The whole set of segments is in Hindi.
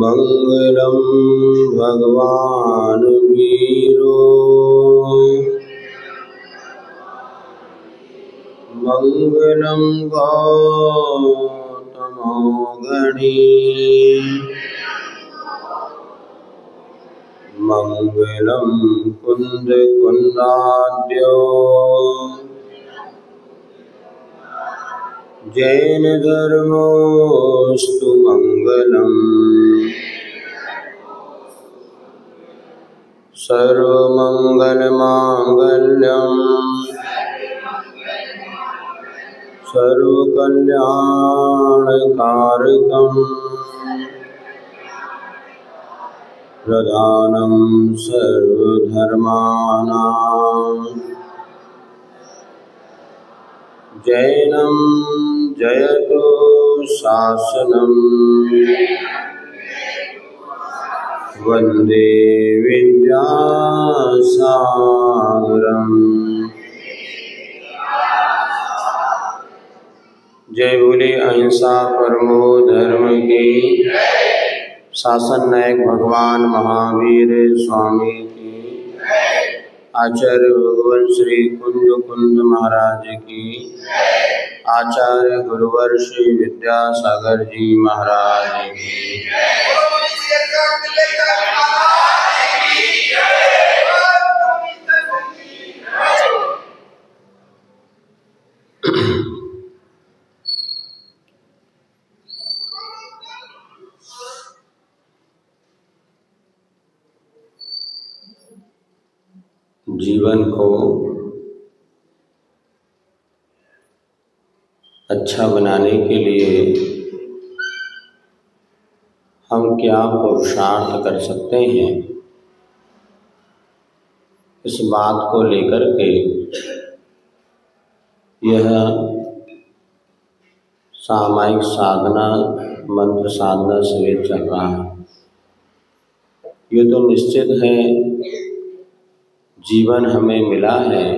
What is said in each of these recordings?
मंगलम भगवान वीरो मंगलम गौतमो गणी मंगलम कुंद कुंदाद्यो जैन धर्मोस्तु मंगलम सर्वमंगल मांगल्यम सर्वकल्याणकारकम प्रधानम सर्वधर्माणां जैनम जयतु शासनम वंदे विद्यासागरम। जय बोले अहिंसा परमो धर्म की। शासन नायक भगवान महावीर स्वामी की। आचार्य भगवान श्री कुंज कुंद महाराज की। आचार्य गुरुवर श्री विद्यासागर जी महाराज की। जीवन को अच्छा बनाने के लिए हम क्या पुरुषार्थ कर सकते हैं, इस बात को लेकर के यह सामायिक साधना मंत्र साधना शिविर चल रहा है। ये तो निश्चित है, जीवन हमें मिला है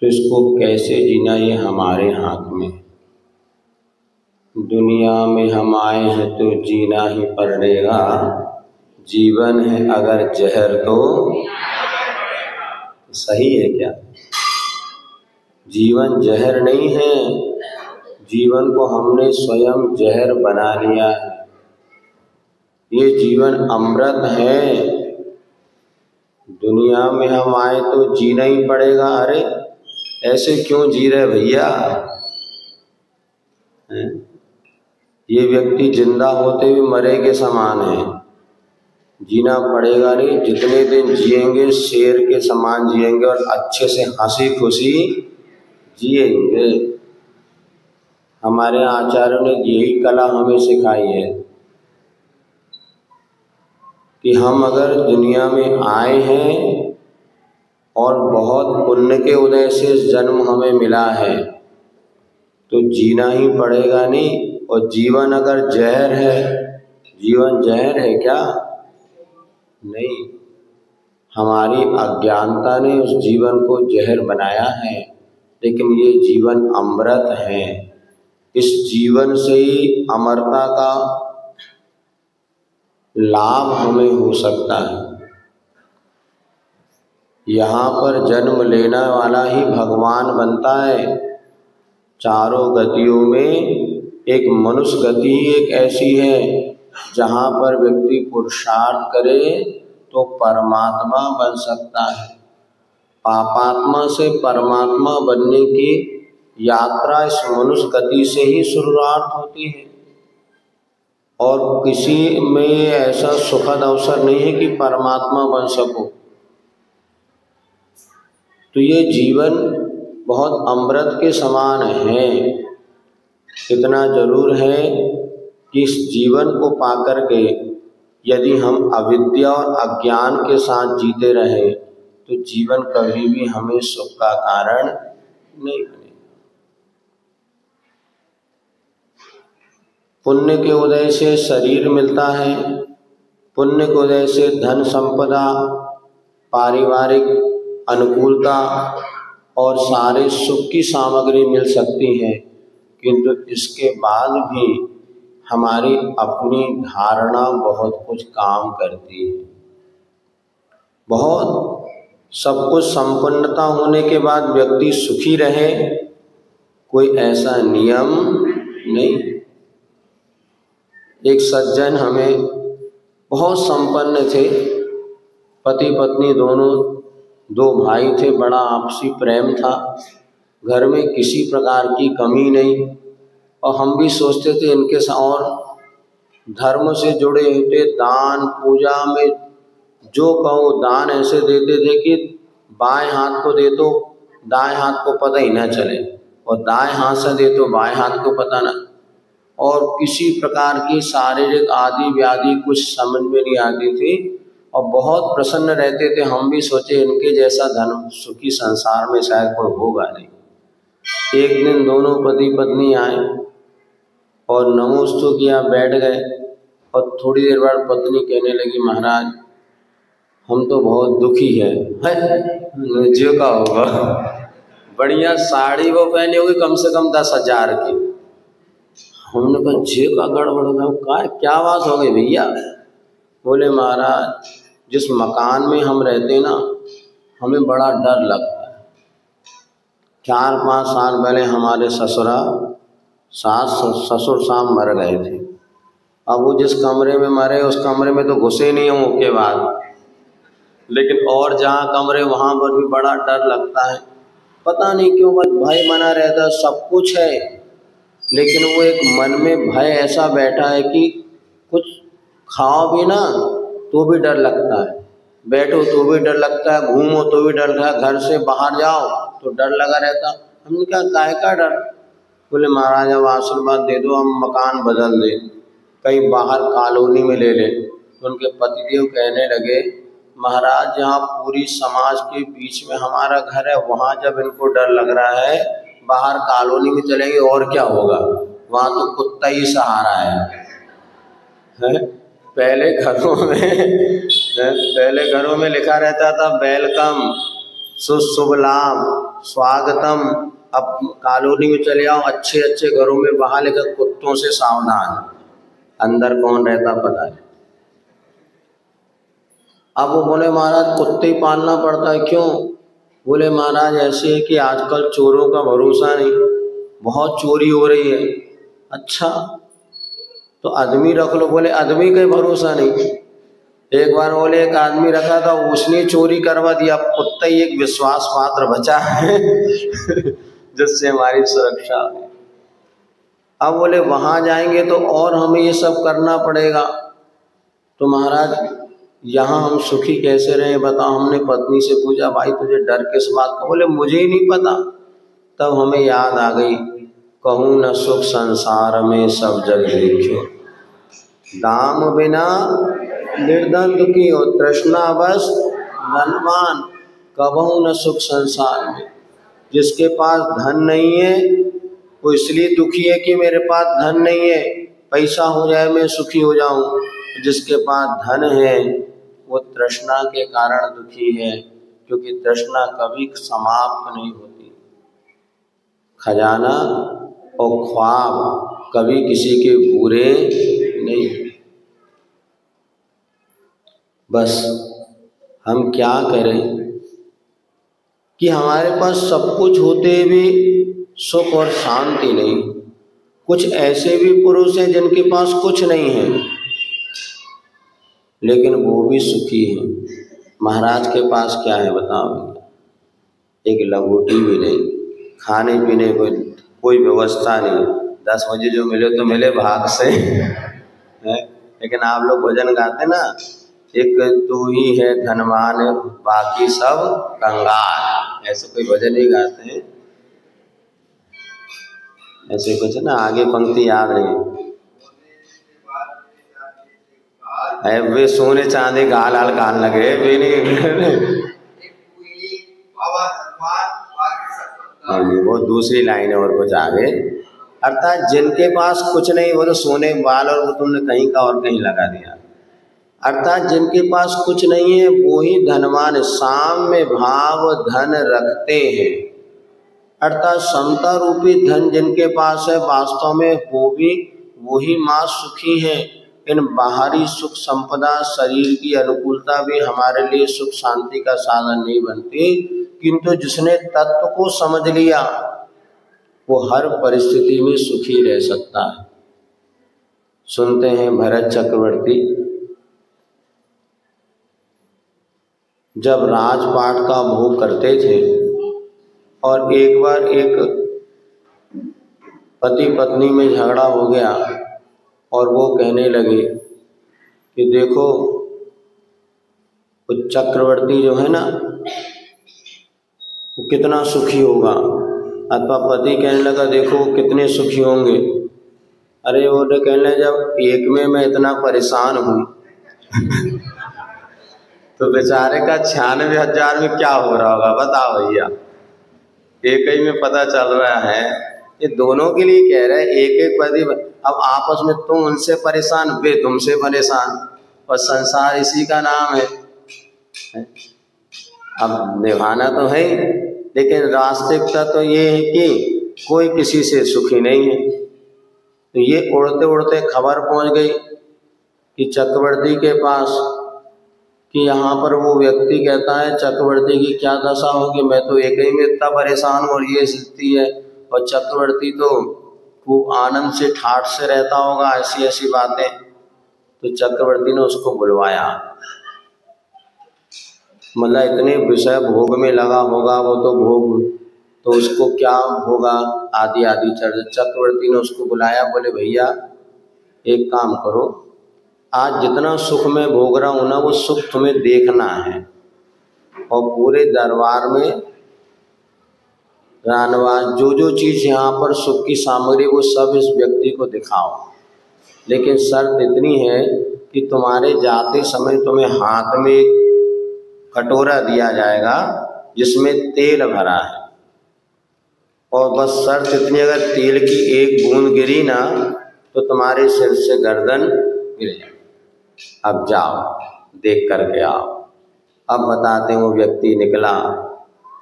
तो इसको कैसे जीना ये हमारे हाथ में। दुनिया में हम आए हैं तो जीना ही पड़ेगा। जीवन है अगर जहर तो सही है क्या? जीवन जहर नहीं है, जीवन को हमने स्वयं जहर बना लिया है। ये जीवन अमृत है। दुनिया में हम आए तो जीना ही पड़ेगा। अरे ऐसे क्यों जी रहे भैया? ये व्यक्ति जिंदा होते भी मरे के समान है। जीना पड़ेगा नहीं, जितने दिन जिएंगे शेर के समान जिएंगे और अच्छे से हंसी खुशी जिएंगे। हमारे आचार्यों ने यही कला हमें सिखाई है कि हम अगर दुनिया में आए हैं और बहुत पुण्य के उदय से जन्म हमें मिला है तो जीना ही पड़ेगा नहीं। और जीवन अगर जहर है, जीवन जहर है क्या? नहीं, हमारी अज्ञानता ने उस जीवन को जहर बनाया है, लेकिन ये जीवन अमृत है। इस जीवन से ही अमरता का लाभ हमें हो सकता है। यहाँ पर जन्म लेने वाला ही भगवान बनता है। चारों गतियों में एक मनुष्य गति ही एक ऐसी है जहाँ पर व्यक्ति पुरुषार्थ करे तो परमात्मा बन सकता है। पापात्मा से परमात्मा बनने की यात्रा इस मनुष्य गति से ही शुरुआत होती है। और किसी में ऐसा सुखद अवसर नहीं है कि परमात्मा बन सको। तो ये जीवन बहुत अमृत के समान है। इतना जरूर है कि इस जीवन को पाकर के यदि हम अविद्या और अज्ञान के साथ जीते रहे तो जीवन कभी भी हमें सुख का कारण नहीं बनेगा। पुण्य के उदय से शरीर मिलता है, पुण्य के उदय से धन संपदा, पारिवारिक अनुकूलता और सारे सुख की सामग्री मिल सकती है, किंतु इसके बाद भी हमारी अपनी धारणा बहुत कुछ काम करती है। बहुत सब कुछ संपन्नता होने के बाद व्यक्ति सुखी रहे, कोई ऐसा नियम नहीं। एक सज्जन हमें बहुत संपन्न थे, पति पत्नी दोनों, दो भाई थे, बड़ा आपसी प्रेम था, घर में किसी प्रकार की कमी नहीं। और हम भी सोचते थे इनके साथ, और धर्म से जुड़े होते, दान पूजा में जो कहो दान ऐसे देते थे कि बाएं हाथ को दे तो दाएं हाथ को पता ही ना चले, और दाएं हाथ से दे तो बाएं हाथ को पता ना। और किसी प्रकार की शारीरिक आदि व्याधि कुछ समझ में नहीं आती थी, और बहुत प्रसन्न रहते थे। हम भी सोचे इनके जैसा धन सुखी संसार में शायद कोई होगा नहीं। एक दिन दोनों पति पत्नी आए और नमोस्तु किया, बैठ गए, और थोड़ी देर बाद पत्नी कहने लगी, महाराज हम तो बहुत दुखी है। जो का होगा, बढ़िया साड़ी वो पहनी होगी कम से कम 10,000 की। हमने कहा जे का गड़बड़ होगा, क्या बात हो गई भैया? बोले महाराज जिस मकान में हम रहते ना, हमें बड़ा डर लगता है। 4-5 साल पहले हमारे ससुर साहब मर गए थे। अब वो जिस कमरे में मरे उस कमरे में तो घुसे नहीं हूँ के बाद, लेकिन और जहाँ कमरे वहाँ पर भी बड़ा डर लगता है। पता नहीं क्यों बस भय बना रहता है। सब कुछ है लेकिन वो एक मन में भय ऐसा बैठा है कि कुछ खाओ भी ना तो भी डर लगता है, बैठो तो भी डर लगता है, घूमो तो भी डर लगता है, घर से बाहर जाओ तो डर लगा रहता। हमने कहा काहे का डर? बोले महाराज अब आशीर्वाद दे दो, हम मकान बदल दें, कहीं बाहर कॉलोनी में ले लें। तो उनके पतिदेव कहने लगे, महाराज जहाँ पूरी समाज के बीच में हमारा घर है, वहाँ जब इनको डर लग रहा है, बाहर कॉलोनी में चलेंगे और क्या होगा? वहाँ तो कुत्ता ही सहारा है? पहले घरों में लिखा रहता था वेलकम, शुभ लाभ, स्वागतम। अब कॉलोनी में चले आओ, अच्छे अच्छे घरों में वहाँ लिखा कुत्तों से सावधान, अंदर कौन रहता पता है। अब वो बोले महाराज कुत्ते ही पालना पड़ता है, क्यों? बोले महाराज ऐसे है कि आजकल चोरों का भरोसा नहीं, बहुत चोरी हो रही है। अच्छा तो आदमी रख लो। बोले आदमी का भरोसा नहीं। एक बार बोले एक आदमी रखा था, उसने चोरी करवा दिया, कुत्ता ही एक विश्वास पात्र बचा है जिससे हमारी सुरक्षा है। अब बोले वहां जाएंगे तो और हमें ये सब करना पड़ेगा। तो महाराज यहाँ हम सुखी कैसे रहे बताओ? हमने पत्नी से पूछा, भाई तुझे डर किस बात का? बोले मुझे ही नहीं पता। तब हमें याद आ गई, कहूँ न सुख संसार में सब जग देखियो, दाम बिना निर्धन दुखी हो, तृष्णा बस धनवान, कबहू न सुख संसार में। जिसके पास धन नहीं है वो इसलिए दुखी है कि मेरे पास धन नहीं है, पैसा हो जाए मैं सुखी हो जाऊं। जिसके पास धन है वो तृष्णा के कारण दुखी है, क्योंकि तृष्णा कभी समाप्त नहीं होती। खजाना और ख्वाब कभी किसी के पूरे नहीं। बस हम क्या करें कि हमारे पास सब कुछ होते भी सुख और शांति नहीं। कुछ ऐसे भी पुरुष हैं जिनके पास कुछ नहीं है लेकिन वो भी सुखी हैं। महाराज के पास क्या है बताओ? एक लंगोटी भी नहीं, खाने पीने कोई व्यवस्था नहीं। 10 बजे जो मिले तो मिले भाग से है। लेकिन आप लोग भजन गाते ना, एक तू ही है धनवान बाकी सब कंगाल, ऐसे कोई भजन ही गाते हैं? ऐसे कुछ ना, आगे पंक्ति याद नहीं है, वे सोने चांदी गाल हाल कान लगे वे नहीं। वो दूसरी लाइन है और कुछ आगे, अर्थात जिनके पास कुछ नहीं वो तो सोने बाल, और वो तुमने कहीं का और कहीं लगा दिया। अर्थात जिनके पास कुछ नहीं है वो ही धनवान, साम में भाव धन रखते हैं। अर्थात समता रूपी धन जिनके पास है वास्तव में वो भी वही माँ सुखी है। इन बाहरी सुख संपदा, शरीर की अनुकूलता भी हमारे लिए सुख शांति का साधन नहीं बनती, किंतु जिसने तत्व को समझ लिया वो हर परिस्थिति में सुखी रह सकता है। सुनते हैं भरत चक्रवर्ती जब राजपाट का भोग करते थे और एक बार एक पति पत्नी में झगड़ा हो गया और वो कहने लगे कि देखो वो चक्रवर्ती जो है ना वो कितना सुखी होगा, अथवा पति कहने लगा देखो वो कितने सुखी होंगे। अरे वो कहने लगे जब एक में मैं इतना परेशान हूँ तो बेचारे का 96,000 में क्या हो रहा होगा बताओ भैया। एक ही में पता चल रहा है, ये दोनों के लिए कह रहे हैं, एक एक पति। अब आपस में तुम उनसे परेशान, वे तुमसे परेशान, और संसार इसी का नाम है। अब निभाना तो है, लेकिन वास्तविकता तो ये है कि कोई किसी से सुखी नहीं है। तो ये उड़ते उड़ते खबर पहुंच गई कि चक्रवर्ती के पास कि यहाँ पर वो व्यक्ति कहता है चक्रवर्ती की क्या दशा होगी, मैं तो एक ही में इतना परेशान हूँ और ये स्थिति है, और चक्रवर्ती तो खूब आनंद से ठाठ से रहता होगा, ऐसी ऐसी बातें। तो चक्रवर्ती ने उसको बुलवाया, मतलब इतने विषय भोग में लगा होगा वो, तो भोग तो उसको क्या होगा आदि आदि चक्रवर्ती ने उसको बुलाया, बोले भैया एक काम करो, आज जितना सुख मैं भोग रहा हूँ ना वो सुख तुम्हें देखना है, और पूरे दरबार में रानवास जो जो चीज़ यहाँ पर सुख की सामग्री वो सब इस व्यक्ति को दिखाओ, लेकिन शर्त इतनी है कि तुम्हारे जाते समय तुम्हें हाथ में एक कटोरा दिया जाएगा जिसमें तेल भरा है, और बस शर्त इतनी, अगर तेल की एक बूंद गिरी ना तो तुम्हारे सिर से गर्दन गिर जाए। अब जाओ देख करके आओ। अब बताते हैं वो व्यक्ति निकला,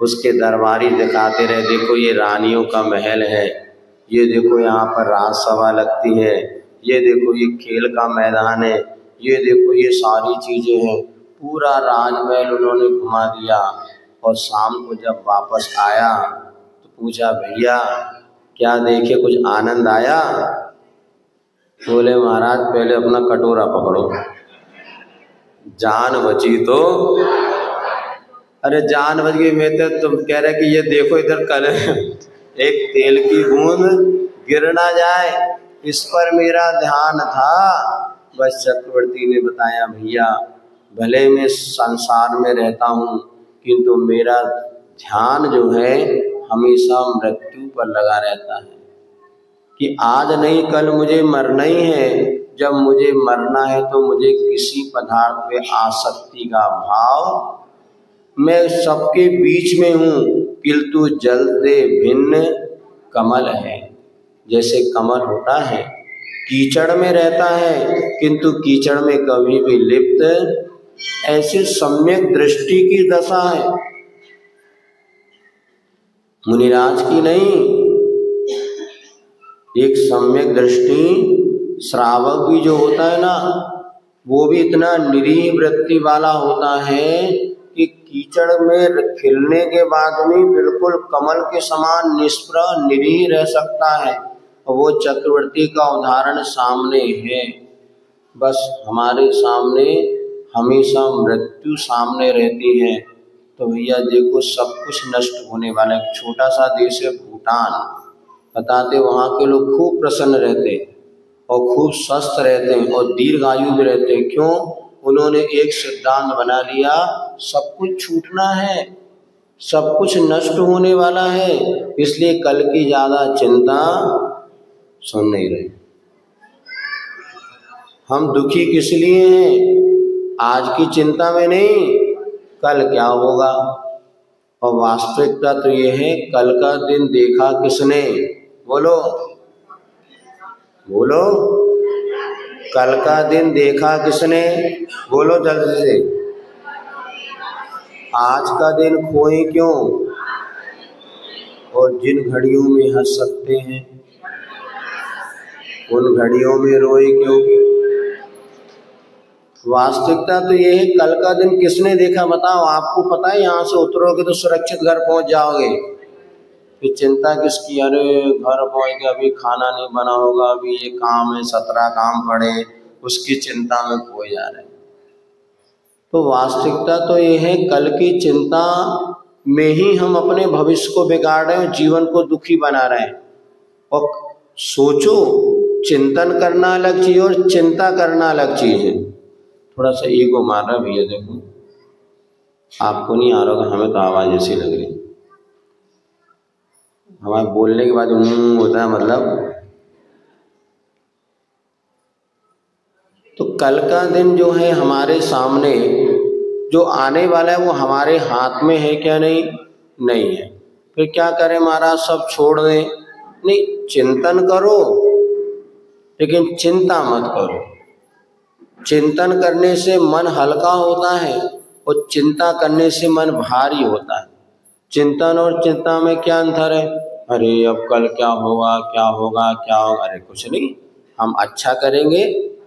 उसके दरबारी दिखाते रहे, देखो ये रानियों का महल है, ये देखो यहाँ पर राजसभा लगती है, ये देखो ये खेल का मैदान है, ये देखो ये सारी चीज़ें हैं। पूरा राजमहल उन्होंने घुमा दिया, और शाम को जब वापस आया तो पूछा भैया क्या देखे, कुछ आनंद आया? बोले महाराज पहले अपना कटोरा पकड़ो, जान बची तो। अरे जान बच गई, मैं तो तुम कह रहे कि ये देखो इधर कल एक तेल की बूंद गिर ना जाए, इस पर मेरा ध्यान था। बस चक्रवर्ती ने बताया भैया भले मैं संसार में रहता हूँ, किंतु मेरा ध्यान जो है हमेशा मृत्यु पर लगा रहता है, कि आज नहीं कल मुझे मरना ही है। जब मुझे मरना है तो मुझे किसी पदार्थ पे आसक्ति का भाव, मैं सबके बीच में हूँ किंतु जलते भिन्न कमल है। जैसे कमल होता है कीचड़ में रहता है किंतु कीचड़ में कभी भी लिप्त, ऐसे सम्यक दृष्टि की दशा है मुनिराज की नहीं। एक सम्यक दृष्टि श्रावक भी जो होता है ना, वो भी इतना निरीह वृत्ति वाला होता है कि कीचड़ में खिलने के बाद भी बिल्कुल कमल के समान निष्प्रह निरीह रह सकता है। और वो चक्रवर्ती का उदाहरण सामने है। बस हमारे सामने हमेशा मृत्यु सामने रहती है। तो भैया देखो सब कुछ नष्ट होने वाला है। छोटा सा देश है भूटान, बताते वहाँ के लोग खूब प्रसन्न रहते और खूब स्वस्थ रहते हैं और दीर्घायु भी रहते हैं। क्यों? उन्होंने एक सिद्धांत बना लिया, सब कुछ छूटना है, सब कुछ नष्ट होने वाला है, इसलिए कल की ज्यादा चिंता सुन नहीं रहे। हम दुखी किस लिए हैं? आज की चिंता में नहीं, कल क्या होगा। और वास्तविकता तो ये है, कल का दिन देखा किसने? बोलो बोलो, कल का दिन देखा किसने? बोलो जल्दी से। आज का दिन खोए क्यों? और जिन घड़ियों में हंस सकते हैं उन घड़ियों में रोए क्यों। वास्तविकता तो ये है, कल का दिन किसने देखा बताओ। आपको पता है यहाँ से उतरोगे तो सुरक्षित घर पहुँच जाओगे, फिर चिंता किसकी। अरे घर पहुँच के अभी खाना नहीं बना होगा, अभी ये काम है, 17 काम पड़े, उसकी चिंता में खोए जा रहे हैं। तो वास्तविकता तो ये है, कल की चिंता में ही हम अपने भविष्य को बिगाड़ रहे हैं, जीवन को दुखी बना रहे हैं। और सोचो, चिंतन करना अलग चीज और चिंता करना अलग चीज है। थोड़ा सा ईगो मार रहा भैया, देखो आपको नहीं आ रहा होगा, हमें तो आवाज ऐसी लग रही, हमारे बोलने के बाद होता है मतलब। तो कल का दिन जो है हमारे सामने जो आने वाला है वो हमारे हाथ में है क्या? नहीं है। फिर क्या करें महाराज, सब छोड़ दें? नहीं, चिंतन करो लेकिन चिंता मत करो। चिंतन करने से मन हल्का होता है और चिंता करने से मन भारी होता है। चिंतन और चिंता में क्या अंतर है? अरे अब कल क्या होगा क्या होगा क्या होगा। अरे कुछ नहीं, हम अच्छा करेंगे,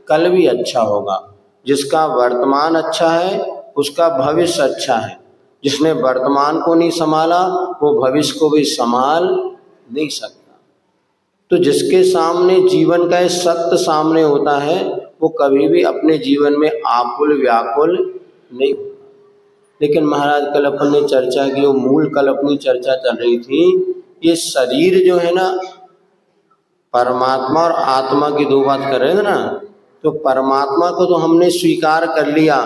कल भी अच्छा होगा। जिसका वर्तमान अच्छा है उसका भविष्य अच्छा है। जिसने वर्तमान को नहीं संभाला वो भविष्य को भी संभाल नहीं सकता। तो जिसके सामने जीवन का सत्य सामने होता है वो कभी भी अपने जीवन में आकुल व्याकुल नहीं। लेकिन महाराज कल अपन ने चर्चा की, वो मूल कल अपनी चर्चा चल रही थी, ये शरीर जो है ना, परमात्मा और आत्मा की दो बात कर रहे थे ना। तो परमात्मा को तो हमने स्वीकार कर लिया,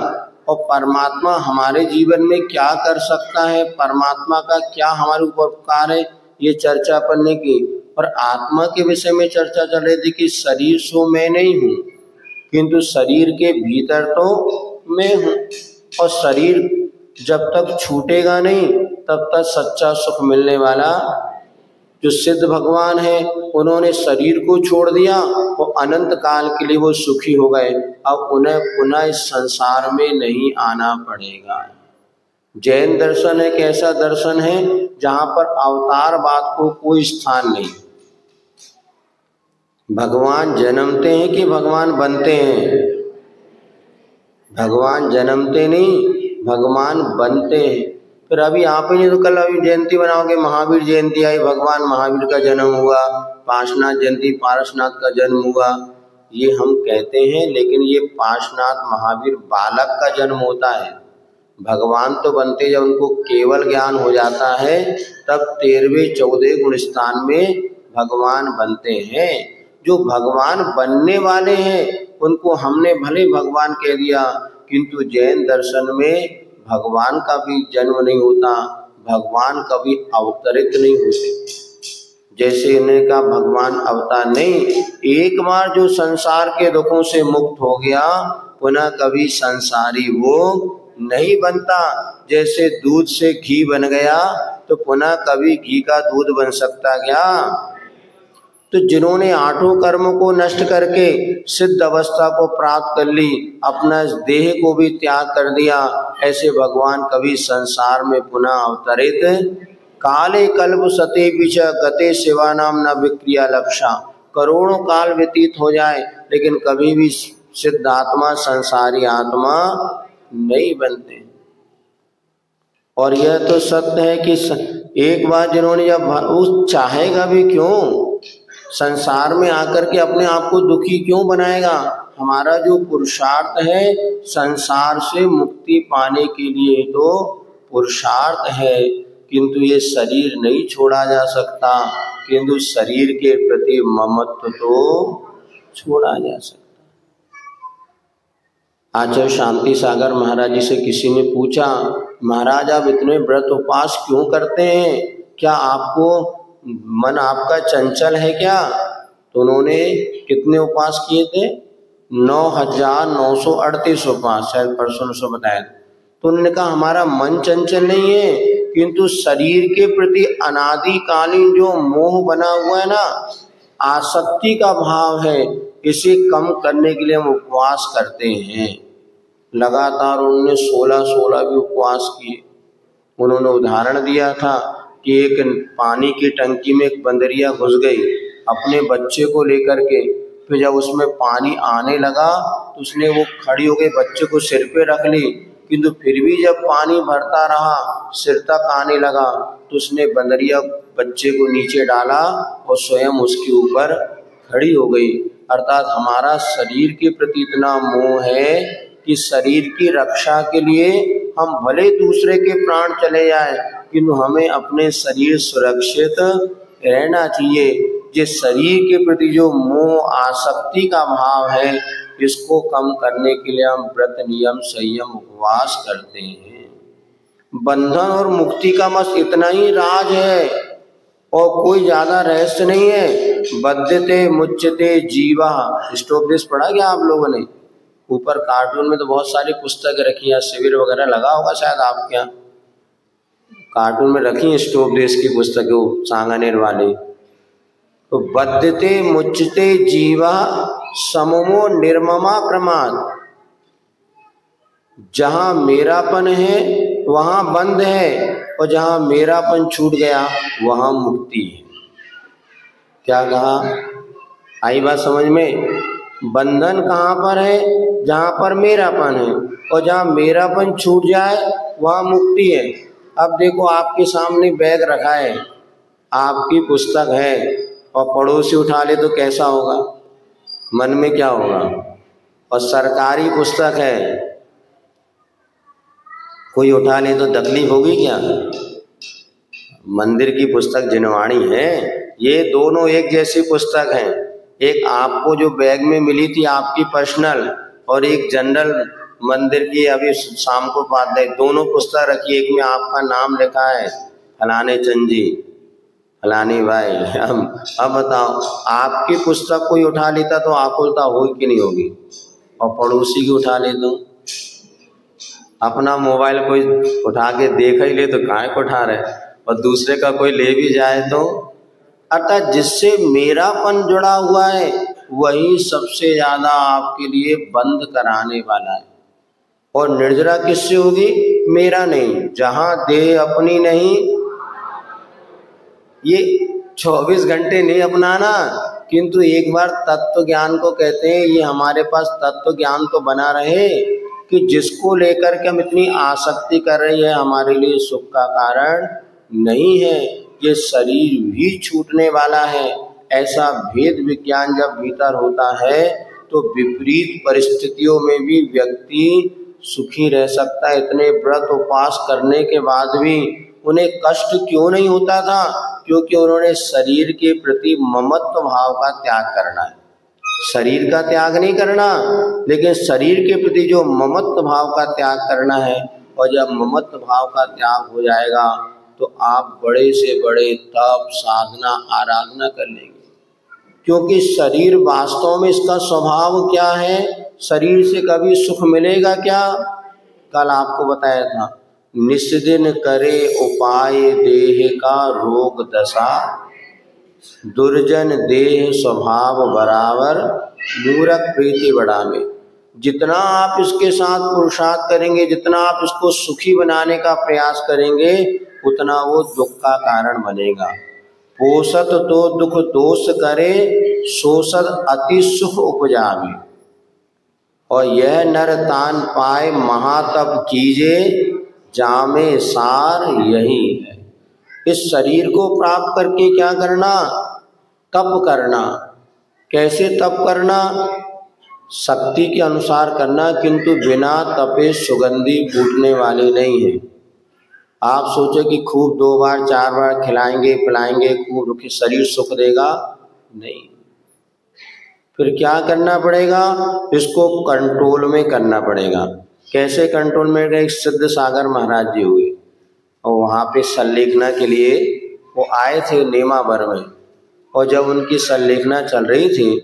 और परमात्मा हमारे जीवन में क्या कर सकता है, परमात्मा का क्या हमारे ऊपर उपकार है, ये चर्चा अपन ने की। और आत्मा के विषय में चर्चा चल रही थी कि शरीर सो मैं नहीं हूँ, किंतु शरीर के भीतर तो मैं हूँ। और शरीर जब तक छूटेगा नहीं तब तक सच्चा सुख मिलने वाला। जो सिद्ध भगवान है उन्होंने शरीर को छोड़ दिया और अनंत काल के लिए वो सुखी हो गए। अब उन्हें पुनः इस संसार में नहीं आना पड़ेगा। जैन दर्शन एक ऐसा दर्शन है जहाँ पर अवतारवाद को कोई स्थान नहीं। भगवान जन्मते हैं कि भगवान बनते हैं? भगवान जन्मते नहीं, भगवान बनते हैं। फिर अभी आप ही नहीं तो कल अभी जयंती बनाओगे, महावीर जयंती आई, भगवान महावीर का जन्म हुआ, पार्श्वनाथ जयंती पारसनाथ का जन्म हुआ, ये हम कहते हैं। लेकिन ये पार्श्वनाथ महावीर बालक का जन्म होता है। भगवान तो बनते जब उनको केवल ज्ञान हो जाता है, तब 13वें 14 गुण स्थान में भगवान बनते हैं। जो भगवान बनने वाले हैं उनको हमने भले भगवान कह दिया, किंतु जैन दर्शन में भगवान का भी जन्म नहीं होता, भगवान कभी अवतरित नहीं होते। जैसे इन्हें का भगवान अवतार नहीं, एक बार जो संसार के दुखों से मुक्त हो गया पुनः कभी संसारी वो नहीं बनता। जैसे दूध से घी बन गया तो पुनः कभी घी का दूध बन सकता क्या? तो जिन्होंने आठों कर्मों को नष्ट करके सिद्ध अवस्था को प्राप्त कर ली, अपना देह को भी त्याग कर दिया, ऐसे भगवान कभी संसार में पुनः अवतरित काले कल्प सते विच गते शिवानाम न विक्रिया लक्षा। करोड़ों काल व्यतीत हो जाए लेकिन कभी भी सिद्ध आत्मा संसारी आत्मा नहीं बनते। और यह तो सत्य है कि एक बार जिन्होंने जब उस चाहेगा भी क्यों संसार में आकर के अपने आप को दुखी क्यों बनाएगा? हमारा जो पुरुषार्थ है संसार से मुक्ति पाने के लिए तो पुरुषार्थ है, किंतु ये शरीर नहीं छोड़ा जा सकता, किंतु शरीर के प्रति ममत्व तो छोड़ा जा सकता। आचार्य शांति सागर महाराज जी से किसी ने पूछा, महाराज आप इतने व्रत उपवास क्यों करते हैं, क्या आपको मन आपका चंचल है क्या? तो उन्होंने कितने उपवास किए थे? 9,938 उपवास, शायद परसों से बताया। तो उन्होंने कहा हमारा मन चंचल नहीं है, किंतु शरीर के प्रति अनादिकालीन जो मोह बना हुआ है ना, आसक्ति का भाव है, इसे कम करने के लिए हम उपवास करते हैं। लगातार उन्होंने 16 भी उपवास किए। उन्होंने उदाहरण दिया था कि एक पानी की टंकी में एक बंदरिया घुस गई अपने बच्चे को लेकर के, फिर जब उसमें पानी आने लगा तो उसने वो खड़ी हो गई, बच्चे को सिर पे रख ली, किंतु फिर भी जब पानी भरता रहा सिर तक आने लगा तो उसने बंदरिया बच्चे को नीचे डाला और स्वयं उसके ऊपर खड़ी हो गई। अर्थात हमारा शरीर के प्रति इतना मोह है कि शरीर की रक्षा के लिए हम भले दूसरे के प्राण चले जाए, किंतु हमें अपने शरीर सुरक्षित रहना चाहिए। जिस शरीर के प्रति जो मोह आसक्ति का भाव है, इसको कम करने के लिए हम व्रत नियम संयम उपवास करते हैं। बंधन और मुक्ति का बस इतना ही राज है और कोई ज्यादा रहस्य नहीं है। बद्धते मुच्यते जीवा। स्टोपदेश पढ़ा क्या आप लोगों ने? ऊपर कार्टून में तो बहुत सारी पुस्तकें रखी हैं, शिविर वगैरह लगा होगा शायद आपके यहाँ, कार्टून में रखी है स्टोपदेश की पुस्तकें सांगानेर वाले। तो बद्धते मुच्यते जीवा सममो निर्ममा क्रमात्। जहां मेरापन है वहां बंध है और जहां मेरापन छूट गया वहां मुक्ति है। क्या कहा? आई बात समझ में? बंधन कहाँ पर है? जहां पर मेरापन है, और जहां मेरापन छूट जाए वहां मुक्ति है। अब देखो आपके सामने बैग रखा है, आपकी पुस्तक है, और पड़ोसी उठा ले तो कैसा होगा? मन में क्या होगा? और सरकारी पुस्तक है, कोई उठा ले तो तकलीफ होगी क्या? मंदिर की पुस्तक जिनवाणी है, ये दोनों एक जैसी पुस्तक हैं। एक आपको जो बैग में मिली थी आपकी पर्सनल, और एक जनरल मंदिर की अभी शाम को बात है, दोनों पुस्तक रखी। एक में आपका नाम लिखा है फलाने चंद जी, फलानी भाई। अब बताओ, आपकी पुस्तक कोई उठा लेता तो आकुलता होगी कि नहीं होगी? और पड़ोसी की उठा ले तो, अपना मोबाइल कोई उठा के देख ही ले तो काहे को उठा रहे, और दूसरे का कोई ले भी जाए तो। अर्थात जिससे मेरापन जुड़ा हुआ है वही सबसे ज्यादा आपके लिए बंद कराने वाला है। और निर्जरा किससे होगी? मेरा नहीं। जहां देह अपनी नहीं, ये 24 घंटे नहीं अपनाना, किंतु एक बार तत्व ज्ञान को कहते हैं। ये हमारे पास तत्व ज्ञान तो बना रहे कि जिसको लेकर के हम इतनी आसक्ति कर रही है हमारे लिए सुख का कारण नहीं है। ये शरीर भी छूटने वाला है। ऐसा भेद विज्ञान जब भीतर होता है तो विपरीत परिस्थितियों में भी व्यक्ति सुखी रह सकता है। इतने व्रत उपवास करने के बाद भी उन्हें कष्ट क्यों नहीं होता था? क्योंकि उन्होंने शरीर के प्रति ममत्व भाव का त्याग करना है। शरीर का त्याग नहीं करना, लेकिन शरीर के प्रति जो ममत्व भाव का त्याग करना है। और जब ममत्व भाव का त्याग हो जाएगा तो आप बड़े से बड़े तप साधना आराधना कर लेंगे। क्योंकि शरीर वास्तव में इसका स्वभाव क्या है? शरीर से कभी सुख मिलेगा क्या? कल आपको बताया था, निस्दिन करे उपाय देह का रोग दशा, दुर्जन देह स्वभाव बराबर, मूरख प्रीति बढ़ावे। जितना आप इसके साथ पुरुषार्थ करेंगे, जितना आप इसको सुखी बनाने का प्रयास करेंगे, उतना वो दुख का कारण बनेगा। पोषत तो दुख दोष करे, शोषत अति सुख उपजावे। और यह नर तान पाए महातप कीजे, जामे सार यही है। इस शरीर को प्राप्त करके क्या करना? तप करना। कैसे तप करना? शक्ति के अनुसार करना, किंतु बिना तपे सुगंधी फूटने वाली नहीं है। आप सोचो कि खूब 2 बार 4 बार खिलाएंगे पिलाएंगे खूब शरीर सुख देगा? नहीं। फिर क्या करना पड़ेगा? इसको कंट्रोल में करना पड़ेगा। कैसे कंट्रोल में? एक सिद्ध सागर महाराज जी हुए और वहाँ पे संलेखना के लिए वो आए थे नेमावर में। और जब उनकी संलेखना चल रही थी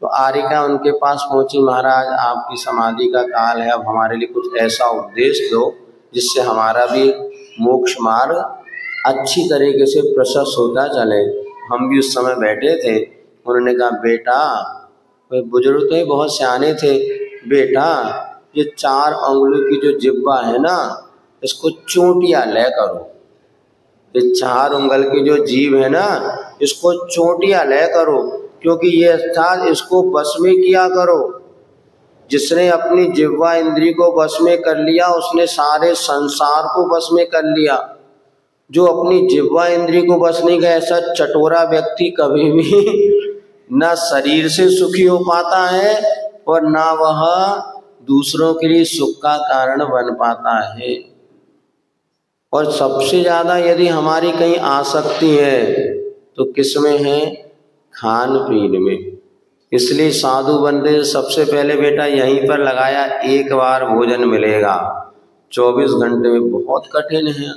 तो आरिका उनके पास पहुंची, महाराज आपकी समाधि का काल है, अब हमारे लिए कुछ ऐसा उपदेश दो जिससे हमारा भी मोक्ष मार्ग अच्छी तरीके से प्रशस्त होता चले। हम भी उस समय बैठे थे। उन्होंने कहा, बेटा, कोई बुजुर्ग थे बहुत सियाने थे, बेटा ये 4 अंगुलों की जो जिब्बा है ना, इसको चोटिया ले करो। ये 4 उंगल की जो जीभ है ना, इसको चोटिया ले करो। क्योंकि ये अर्थात इसको वश में किया करो। जिसने अपनी जिह्वा इंद्री को वश में कर लिया उसने सारे संसार को वश में कर लिया। जो अपनी जिह्वा इंद्री को वश नहीं किया, ऐसा चटोरा व्यक्ति कभी भी न शरीर से सुखी हो पाता है और ना वह दूसरों के लिए सुख का कारण बन पाता है। और सबसे ज़्यादा यदि हमारी कहीं आसक्ति है तो किस में है? खान पीन में। इसलिए साधु बंदे सबसे पहले बेटा यहीं पर लगाया, एक बार भोजन मिलेगा 24 घंटे में। बहुत कठिन है।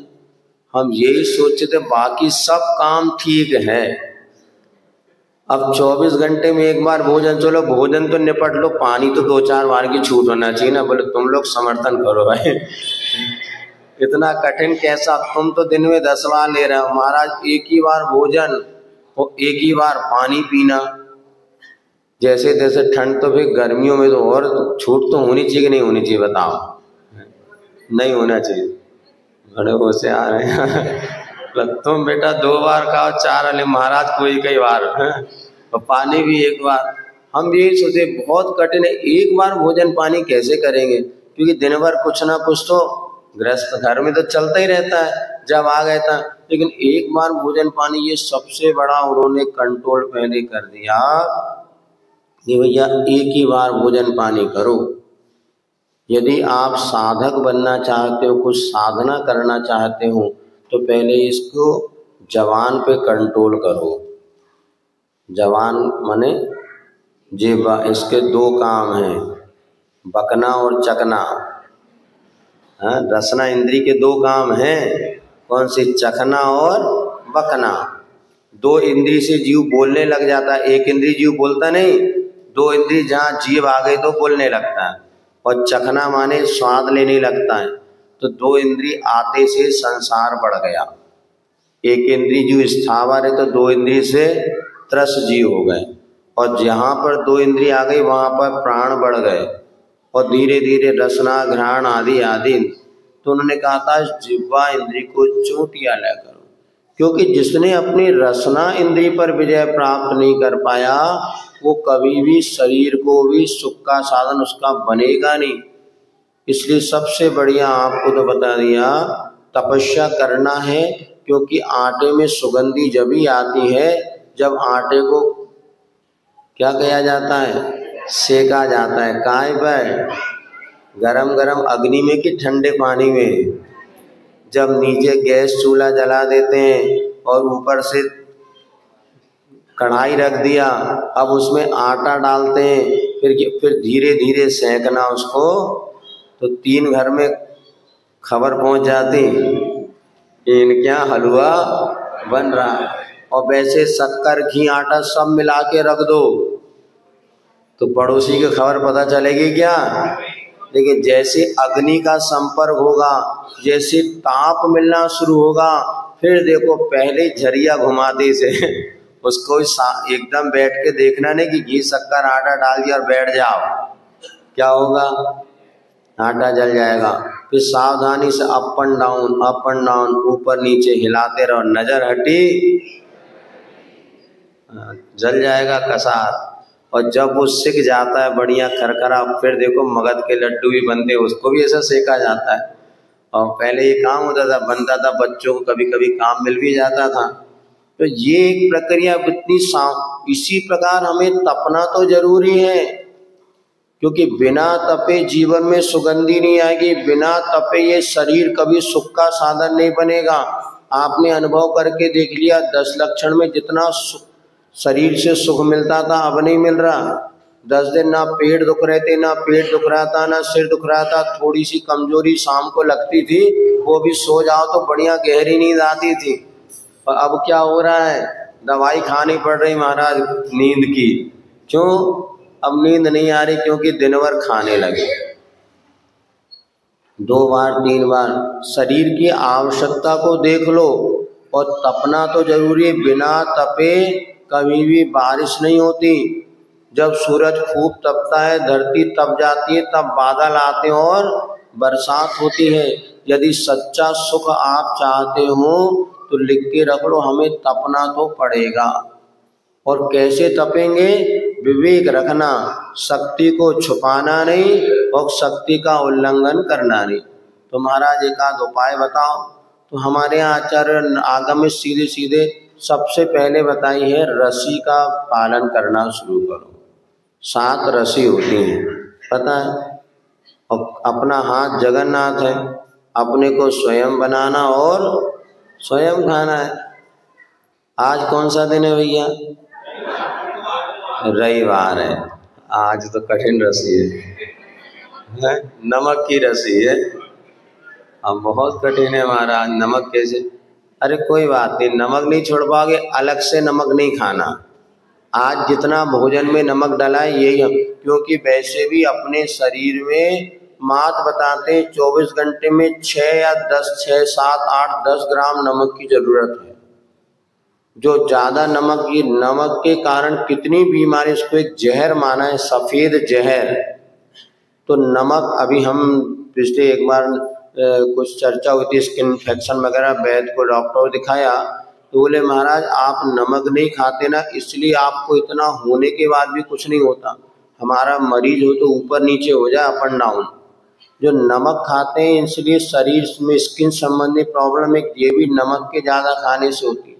हम यही सोचते थे बाकी सब काम ठीक है, अब 24 घंटे में एक बार भोजन, चलो भोजन तो निपट लो, पानी तो 2-4 बार की छूट होना चाहिए ना। बोले तुम लोग समर्थन करो भाई, इतना कठिन कैसा? तुम तो दिन में 10 बार ले रहे हो महाराज, एक ही बार भोजन और एक ही बार पानी पीना। जैसे तैसे ठंड, तो फिर गर्मियों में तो और छूट तो होनी चाहिए कि नहीं होनी चाहिए? बताओ, नहीं होना चाहिए। बड़े होशियार हैं। तुम बेटा 2 बार खाओ, 4 वाले महाराज कोई कई बार, और पानी भी एक बार। हम यही सोचे बहुत कठिन है, एक बार भोजन पानी कैसे करेंगे? क्योंकि दिन भर कुछ ना कुछ तो गृहस्थ घर में तो चलता ही रहता है, जब आ गया था। लेकिन एक बार भोजन पानी, ये सबसे बड़ा उन्होंने कंट्रोल पहले कर दिया कि भैया एक ही बार भोजन पानी करो। यदि आप साधक बनना चाहते हो, कुछ साधना करना चाहते हो, तो पहले इसको जवान पे कंट्रोल करो। जवान माने जीवा, इसके 2 काम हैं, बकना और चकना। रसना इंद्री के 2 काम हैं, कौन सी? चखना और बकना। 2 इंद्री से जीव बोलने लग जाता है, एक इंद्री जीव बोलता नहीं, 2 इंद्री जहाँ जीव आ गई तो बोलने लगता है। और चखना माने स्वाद लेने लगता है। तो 2 इंद्री आते से संसार बढ़ गया। एक इंद्री जो स्थावर है तो 2 इंद्री से त्रस जीव हो गए, और जहाँ पर 2 इंद्री आ गई वहाँ पर प्राण बढ़ गए, और धीरे धीरे रसना घ्राण आदि आदि। तो उन्होंने कहा था जिह्वा इंद्री को चोटिया लिया करो, क्योंकि जिसने अपनी रसना इंद्री पर विजय प्राप्त नहीं कर पाया वो कभी भी शरीर को भी सुख का साधन उसका बनेगा नहीं। इसलिए सबसे बढ़िया आपको तो बता दिया, तपस्या करना है। क्योंकि आटे में सुगंधी जब ही आती है जब आटे को क्या किया जाता है? सेका जाता है। काय पर? गरम गरम अग्नि में कि ठंडे पानी में? जब नीचे गैस चूल्हा जला देते हैं और ऊपर से कढ़ाई रख दिया, अब उसमें आटा डालते हैं, फिर धीरे धीरे सेकना उसको, तो 3 घर में खबर पहुंच जाती इनके यहाँ हलवा बन रहा है। और वैसे शक्कर घी आटा सब मिला के रख दो तो पड़ोसी की खबर पता चलेगी क्या? लेकिन जैसे अग्नि का संपर्क होगा, जैसे ताप मिलना शुरू होगा, फिर देखो पहले झरिया घुमाते से उसको एकदम बैठ के देखना नहीं कि घी शक्कर आटा डाल दिया और बैठ जाओ, क्या होगा? आटा जल जाएगा। फिर सावधानी से अप एंड डाउन ऊपर नीचे हिलाते रहो, नजर हटी जल जाएगा कसार। और जब वो सिक जाता है बढ़िया खरखरा, फिर देखो मगध के लड्डू भी बनते हैं, उसको भी ऐसा सेका जाता है। और पहले ये काम होता था, बनता था, बच्चों को कभी कभी काम मिल भी जाता था। तो ये एक प्रक्रिया इतनी इसी प्रकार हमें तपना तो जरूरी है, क्योंकि बिना तपे जीवन में सुगंधी नहीं आएगी। बिना तपे ये शरीर कभी सुख का साधन नहीं बनेगा। आपने अनुभव करके देख लिया, 10 लक्षण में जितना शरीर से सुख मिलता था अब नहीं मिल रहा। 10 दिन ना पेट दुख रहे थे, ना पेट दुख रहा था, ना सिर दुख रहा था, थोड़ी सी कमजोरी शाम को लगती थी, वो भी सो जाओ तो बढ़िया गहरी नींद आती थी। और अब क्या हो रहा है? दवाई खानी पड़ रही महाराज नींद की। क्यों? अब नींद नहीं आ रही, क्योंकि दिन भर खाने लगे। 2 बार 3 बार शरीर की आवश्यकता को देख लो। और तपना तो जरूरी है, बिना तपे कभी भी बारिश नहीं होती। जब सूरज खूब तपता है, धरती तप जाती है, तब बादल आते हैं और बरसात होती है। यदि सच्चा सुख आप चाहते हो तो लिख के रख लो, हमें तपना तो पड़ेगा। और कैसे तपेंगे? विवेक रखना, शक्ति को छुपाना नहीं और शक्ति का उल्लंघन करना नहीं। तो महाराज एक आध उपाय बताओ। तो हमारे यहाँ आचार्य आगम में सीधे सीधे सबसे पहले बताई है, रस्सी का पालन करना शुरू करो। 7 रस्सी होती हैं, पता है? और अपना हाथ जगन्नाथ है, अपने को स्वयं बनाना और स्वयं खाना है। आज कौन सा दिन है भैया? रविवार है। आज तो कठिन रस्सी है, नमक की रस्सी है। अब बहुत कठिन है महाराज, नमक कैसे? अरे कोई बात नहीं, नमक नहीं छोड़ पाओगे, अलग से नमक नहीं खाना। आज जितना भोजन में नमक डला है यही हम, क्योंकि वैसे भी अपने शरीर में मात बताते हैं 24 घंटे में 6 या 10, 6, 7, 8, 10 ग्राम नमक की जरूरत है। जो ज्यादा नमक, ये नमक के कारण कितनी बीमारी, इसको एक जहर माना है, सफेद जहर। तो नमक, अभी हम पिछले एक बार कुछ चर्चा हुई थी स्किन इन्फेक्शन वगैरह, वैद्य को डॉक्टर को दिखाया तो बोले महाराज आप नमक नहीं खाते ना, इसलिए आपको इतना होने के बाद भी कुछ नहीं होता। हमारा मरीज हो तो ऊपर नीचे हो जाए, अप एंड डाउन। जो नमक खाते हैं इसलिए शरीर में स्किन संबंधी प्रॉब्लम एक ये भी नमक के ज़्यादा खाने से होती है।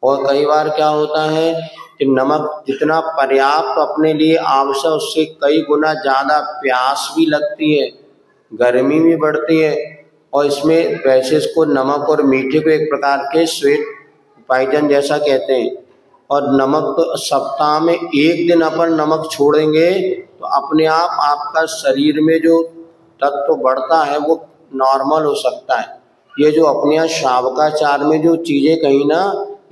और कई बार क्या होता है कि नमक जितना पर्याप्त अपने लिए आवश्यक, उससे कई गुना ज़्यादा प्यास भी लगती है, गर्मी भी बढ़ती है। और इसमें वैसे इसको नमक और मीठे को एक प्रकार के स्वीट पॉइजन जैसा कहते हैं। और नमक तो सप्ताह में 1 दिन अपन नमक छोड़ेंगे तो अपने आप आपका शरीर में जो तत्व बढ़ता है वो नॉर्मल हो सकता है। ये जो अपने यहाँ शावकाचार में जो चीज़ें कही ना,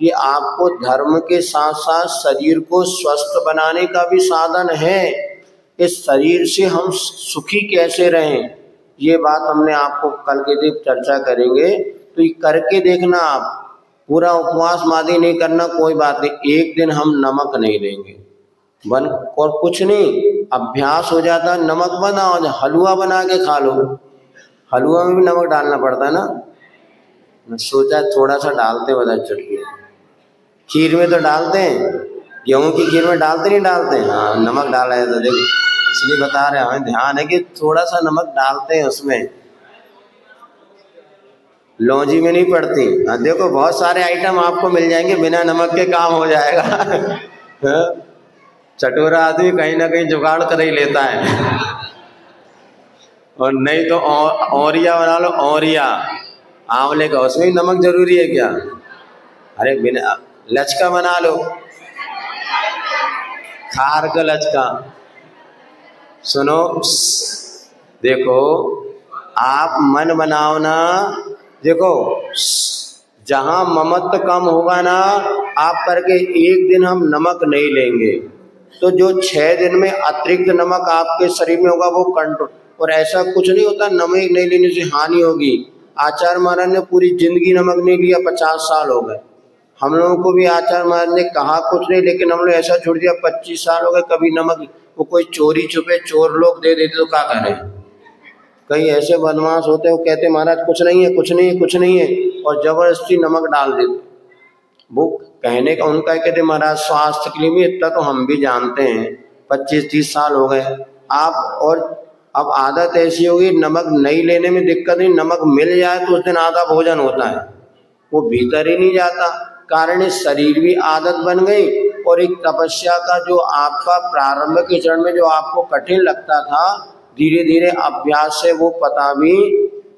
ये आपको धर्म के साथ साथ शरीर को स्वस्थ बनाने का भी साधन है। इस शरीर से हम सुखी कैसे रहें, ये बात हमने आपको कल के दिन चर्चा करेंगे। तो ये करके देखना, आप पूरा उपवास मादी नहीं करना, कोई बात नहीं, 1 दिन हम नमक नहीं लेंगे बन, और कुछ नहीं, अभ्यास हो जाता है। नमक बनाओ, हलवा बना के खा लो, हलवा में भी नमक डालना पड़ता है ना। मैं सोचा थोड़ा सा डालते बता चटनी, खीर में तो डालते हैं, गेहूं की खीर में डालते नहीं डालते? हाँ नमक डाला है तो देखो, इसलिए बता रहे हैं, हमें ध्यान है कि थोड़ा सा नमक डालते हैं उसमें, लौंजी में नहीं पड़ती। हाँ देखो बहुत सारे आइटम आपको मिल जाएंगे, बिना नमक के काम हो जाएगा। चटोरा आदमी कहीं ना कहीं जुगाड़ कर ही लेता है। और नहीं तो औरिया बना लो, औरिया आंवले का, उसमें भी नमक जरूरी है क्या? अरे बिना, लचका बना लो, खार का लचका। सुनो, देखो आप मन बनाओ ना, देखो जहां ममत्व कम होगा ना, आप करके 1 दिन हम नमक नहीं लेंगे तो जो 6 दिन में अतिरिक्त नमक आपके शरीर में होगा वो कंट्रोल। और ऐसा कुछ नहीं होता नमक नहीं लेने से हानि होगी। आचार्य महाराज ने पूरी जिंदगी नमक नहीं लिया, 50 साल हो गए। हम लोगों को भी आचार्य महाराज ने कहा कुछ नहीं, लेकिन हम लोग ऐसा छोड़ दिया, 25 साल हो गए कभी नमक। वो कोई चोरी छुपे चोर लोग दे देते तो क्या करें? कई ऐसे बदमाश होते, वो कहते महाराज कुछ नहीं है, कुछ नहीं है, कुछ नहीं है, और जबरदस्ती नमक डाल देते। वो कहने का उनका कहते महाराज स्वास्थ्य के लिए भी, इतना तो हम भी जानते हैं, 25-30 साल हो गए आप। और अब आदत ऐसी होगी, नमक नहीं लेने में दिक्कत नहीं, नमक मिल जाए तो उस दिन आधा भोजन होता है, वो भीतर ही नहीं जाता। कारण इस शरीर भी आदत बन गई। और एक तपस्या का जो आपका प्रारंभ के चरण में जो आपको कठिन लगता था, धीरे धीरे अभ्यास से वो पता भी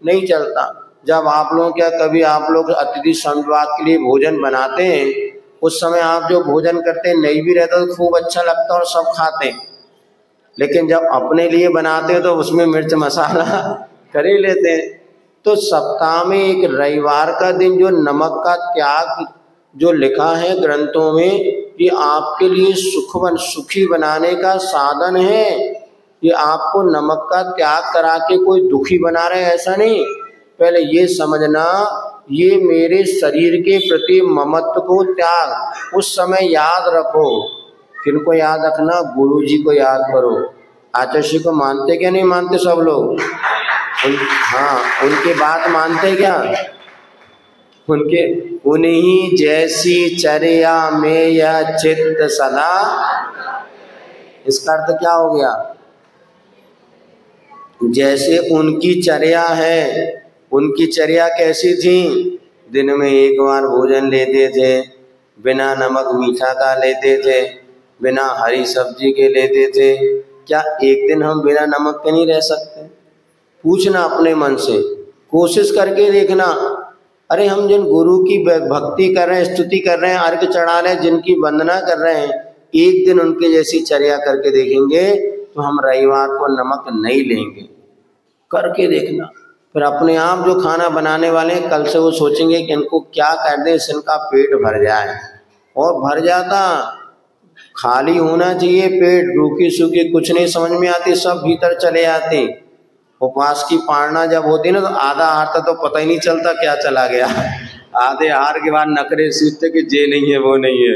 नहीं चलता। जब आप लोग क्या, कभी आप लोग अतिथि संवाद के लिए भोजन बनाते हैं, उस समय आप जो भोजन करते हैं नहीं भी रहता तो खूब अच्छा लगता है और सब खाते हैं। लेकिन जब अपने लिए बनाते हैं तो उसमें मिर्च मसाला कर ही लेते हैं। तो सप्ताह में एक रविवार का दिन जो नमक का त्याग जो लिखा है ग्रंथों में, ये आपके लिए सुखी बनाने का साधन है। ये आपको नमक का त्याग करा के कोई दुखी बना रहे, ऐसा नहीं। पहले ये समझना, ये मेरे शरीर के प्रति ममत्व को त्याग। उस समय याद रखो, किनको याद रखना? गुरु जी को याद करो। आचार्य को मानते क्या नहीं मानते सब लोग? हाँ, उनकी बात मानते क्या? उनके उन्हीं जैसी चर्या में यह चित्त सदा। इसका अर्थ क्या हो गया? जैसे उनकी चर्या है, उनकी चर्या कैसी थी? दिन में एक बार भोजन लेते थे, बिना नमक मीठा का लेते थे, बिना हरी सब्जी के लेते थे। क्या एक दिन हम बिना नमक के नहीं रह सकते? पूछना अपने मन से, कोशिश करके देखना। अरे हम जिन गुरु की भक्ति कर रहे हैं, स्तुति कर रहे हैं, अर्घ चढ़ा रहे हैं, जिनकी वंदना कर रहे हैं, एक दिन उनके जैसी चर्या करके देखेंगे तो हम रविवार को नमक नहीं लेंगे। करके देखना। फिर अपने आप जो खाना बनाने वाले हैं, कल से वो सोचेंगे कि इनको क्या कर दें इससे इनका पेट भर जाए। और भर जाता, खाली होना चाहिए पेट, रूखी सूखी कुछ नहीं समझ में आती, सब भीतर चले आते। उपवास की पारणा जब होती ना तो आधा हार तो पता ही नहीं चलता क्या चला गया। आधे हार के बाद नखरे सीखते कि ये नहीं है वो नहीं है।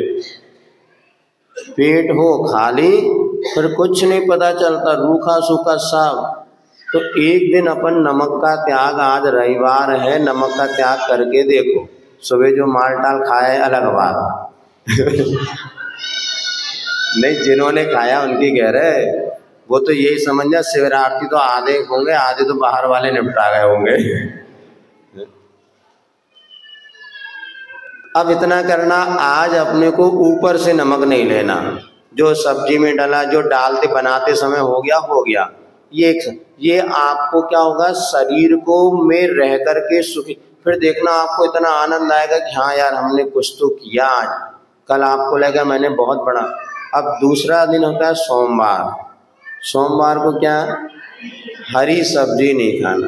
पेट हो खाली फिर कुछ नहीं पता चलता, रूखा सूखा सब। तो एक दिन अपन नमक का त्याग, आज रविवार है, नमक का त्याग करके देखो। सुबह जो माल टाल खाए अलग बात नहीं, जिन्होंने खाया उनकी कह रहे, वो तो यही समझना शिवरात्रि तो आधे होंगे, आधे तो बाहर वाले निपटा गए होंगे। अब इतना करना, आज अपने को ऊपर से नमक नहीं लेना, जो सब्जी में डाला, जो डालते बनाते समय हो गया। ये आपको क्या होगा, शरीर को में रह करके सुखी। फिर देखना आपको इतना आनंद आएगा कि हाँ यार हमने कुछ तो किया आज। कल आपको लगेगा मैंने बहुत बड़ा। अब दूसरा दिन होता है सोमवार। सोमवार को क्या, हरी सब्जी नहीं खाना।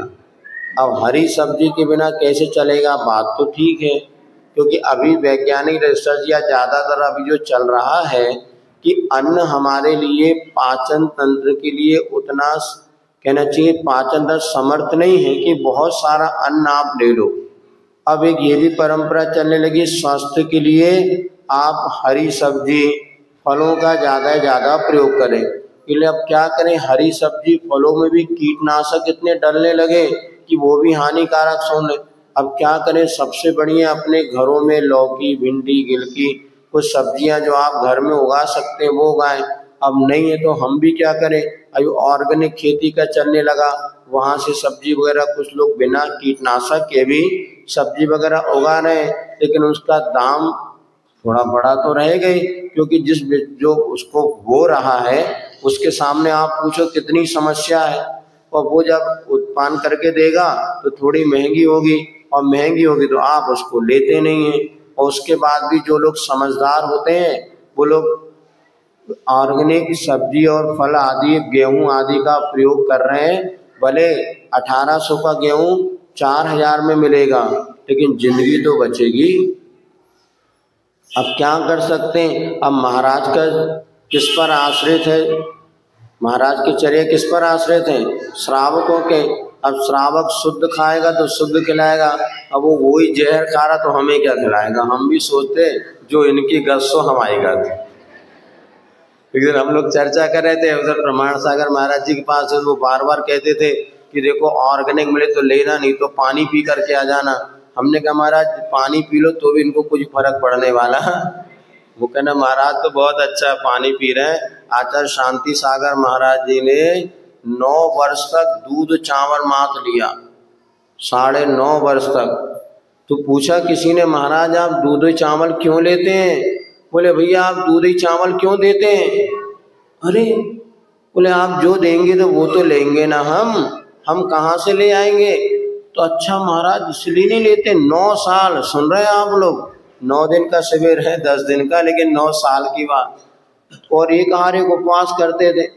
अब हरी सब्जी के बिना कैसे चलेगा? बात तो ठीक है, क्योंकि अभी वैज्ञानिक रिसर्च या ज़्यादातर अभी जो चल रहा है कि अन्न हमारे लिए पाचन तंत्र के लिए उतना कहना चाहिए पाचन तंत्र समर्थ नहीं है कि बहुत सारा अन्न आप ले लो। अब एक ये भी परंपरा चलने लगी स्वास्थ्य के लिए आप हरी सब्जी फलों का ज़्यादा प्रयोग करें। इसलिए अब क्या करें, हरी सब्जी फलों में भी कीटनाशक इतने डलने लगे कि वो भी हानिकारक सोने। अब क्या करें, सबसे बढ़िया अपने घरों में लौकी, भिंडी, गिलकी, कुछ सब्जियां जो आप घर में उगा सकते हैं वो उगाएं। अब नहीं है तो हम भी क्या करें, अभी ऑर्गेनिक खेती का चलने लगा, वहाँ से सब्जी वगैरह कुछ लोग बिना कीटनाशक के भी सब्जी वगैरह उगा रहे हैं। लेकिन उसका दाम थोड़ा बड़ा तो रहेगा ही, क्योंकि जो उसको हो रहा है उसके सामने आप पूछो कितनी समस्या है, और वो जब उत्पादन करके देगा तो थोड़ी महंगी होगी, और महंगी होगी तो आप उसको लेते नहीं हैं। और उसके बाद भी जो लोग समझदार होते हैं वो लोग ऑर्गेनिक सब्जी और फल आदि, गेहूं आदि का प्रयोग कर रहे हैं। भले 1800 का गेहूं 4000 में मिलेगा, लेकिन जिंदगी तो बचेगी। अब क्या कर सकते हैं? अब महाराज का किस पर आश्रित है? महाराज की चर्या किस पर आश्रित है? श्रावकों के। अब श्रावक शुद्ध खाएगा तो शुद्ध खिलाएगा, अब वो वही जहर खा रहा तो हमें क्या खिलाएगा? हम भी सोचते जो इनकी गस्सो हमारी गत। एक दिन हम लोग चर्चा कर रहे थे उधर प्रमाण सागर महाराज जी के पास, वो बार बार कहते थे कि देखो ऑर्गेनिक मिले तो लेना, नहीं तो पानी पी करके आ जाना। हमने कहा महाराज पानी पी लो तो भी इनको कुछ फर्क पड़ने वाला। वो कहना महाराज तो बहुत अच्छा पानी पी रहे हैं। आचार्य शांति सागर महाराज जी ने 9 वर्ष तक दूध चावल मात लिया, 9.5 वर्ष तक। तो पूछा किसी ने, महाराज आप दूध चावल क्यों लेते हैं? बोले भैया आप दूध चावल क्यों देते हैं? अरे बोले आप जो देंगे तो वो तो लेंगे ना, हम कहाँ से ले आएंगे? तो अच्छा महाराज इसलिए नहीं लेते। 9 साल, सुन रहे हैं आप लोग, 9 दिन का शिविर है, 10 दिन का, लेकिन 9 साल की बात। और एक आहार उपवास करते थे।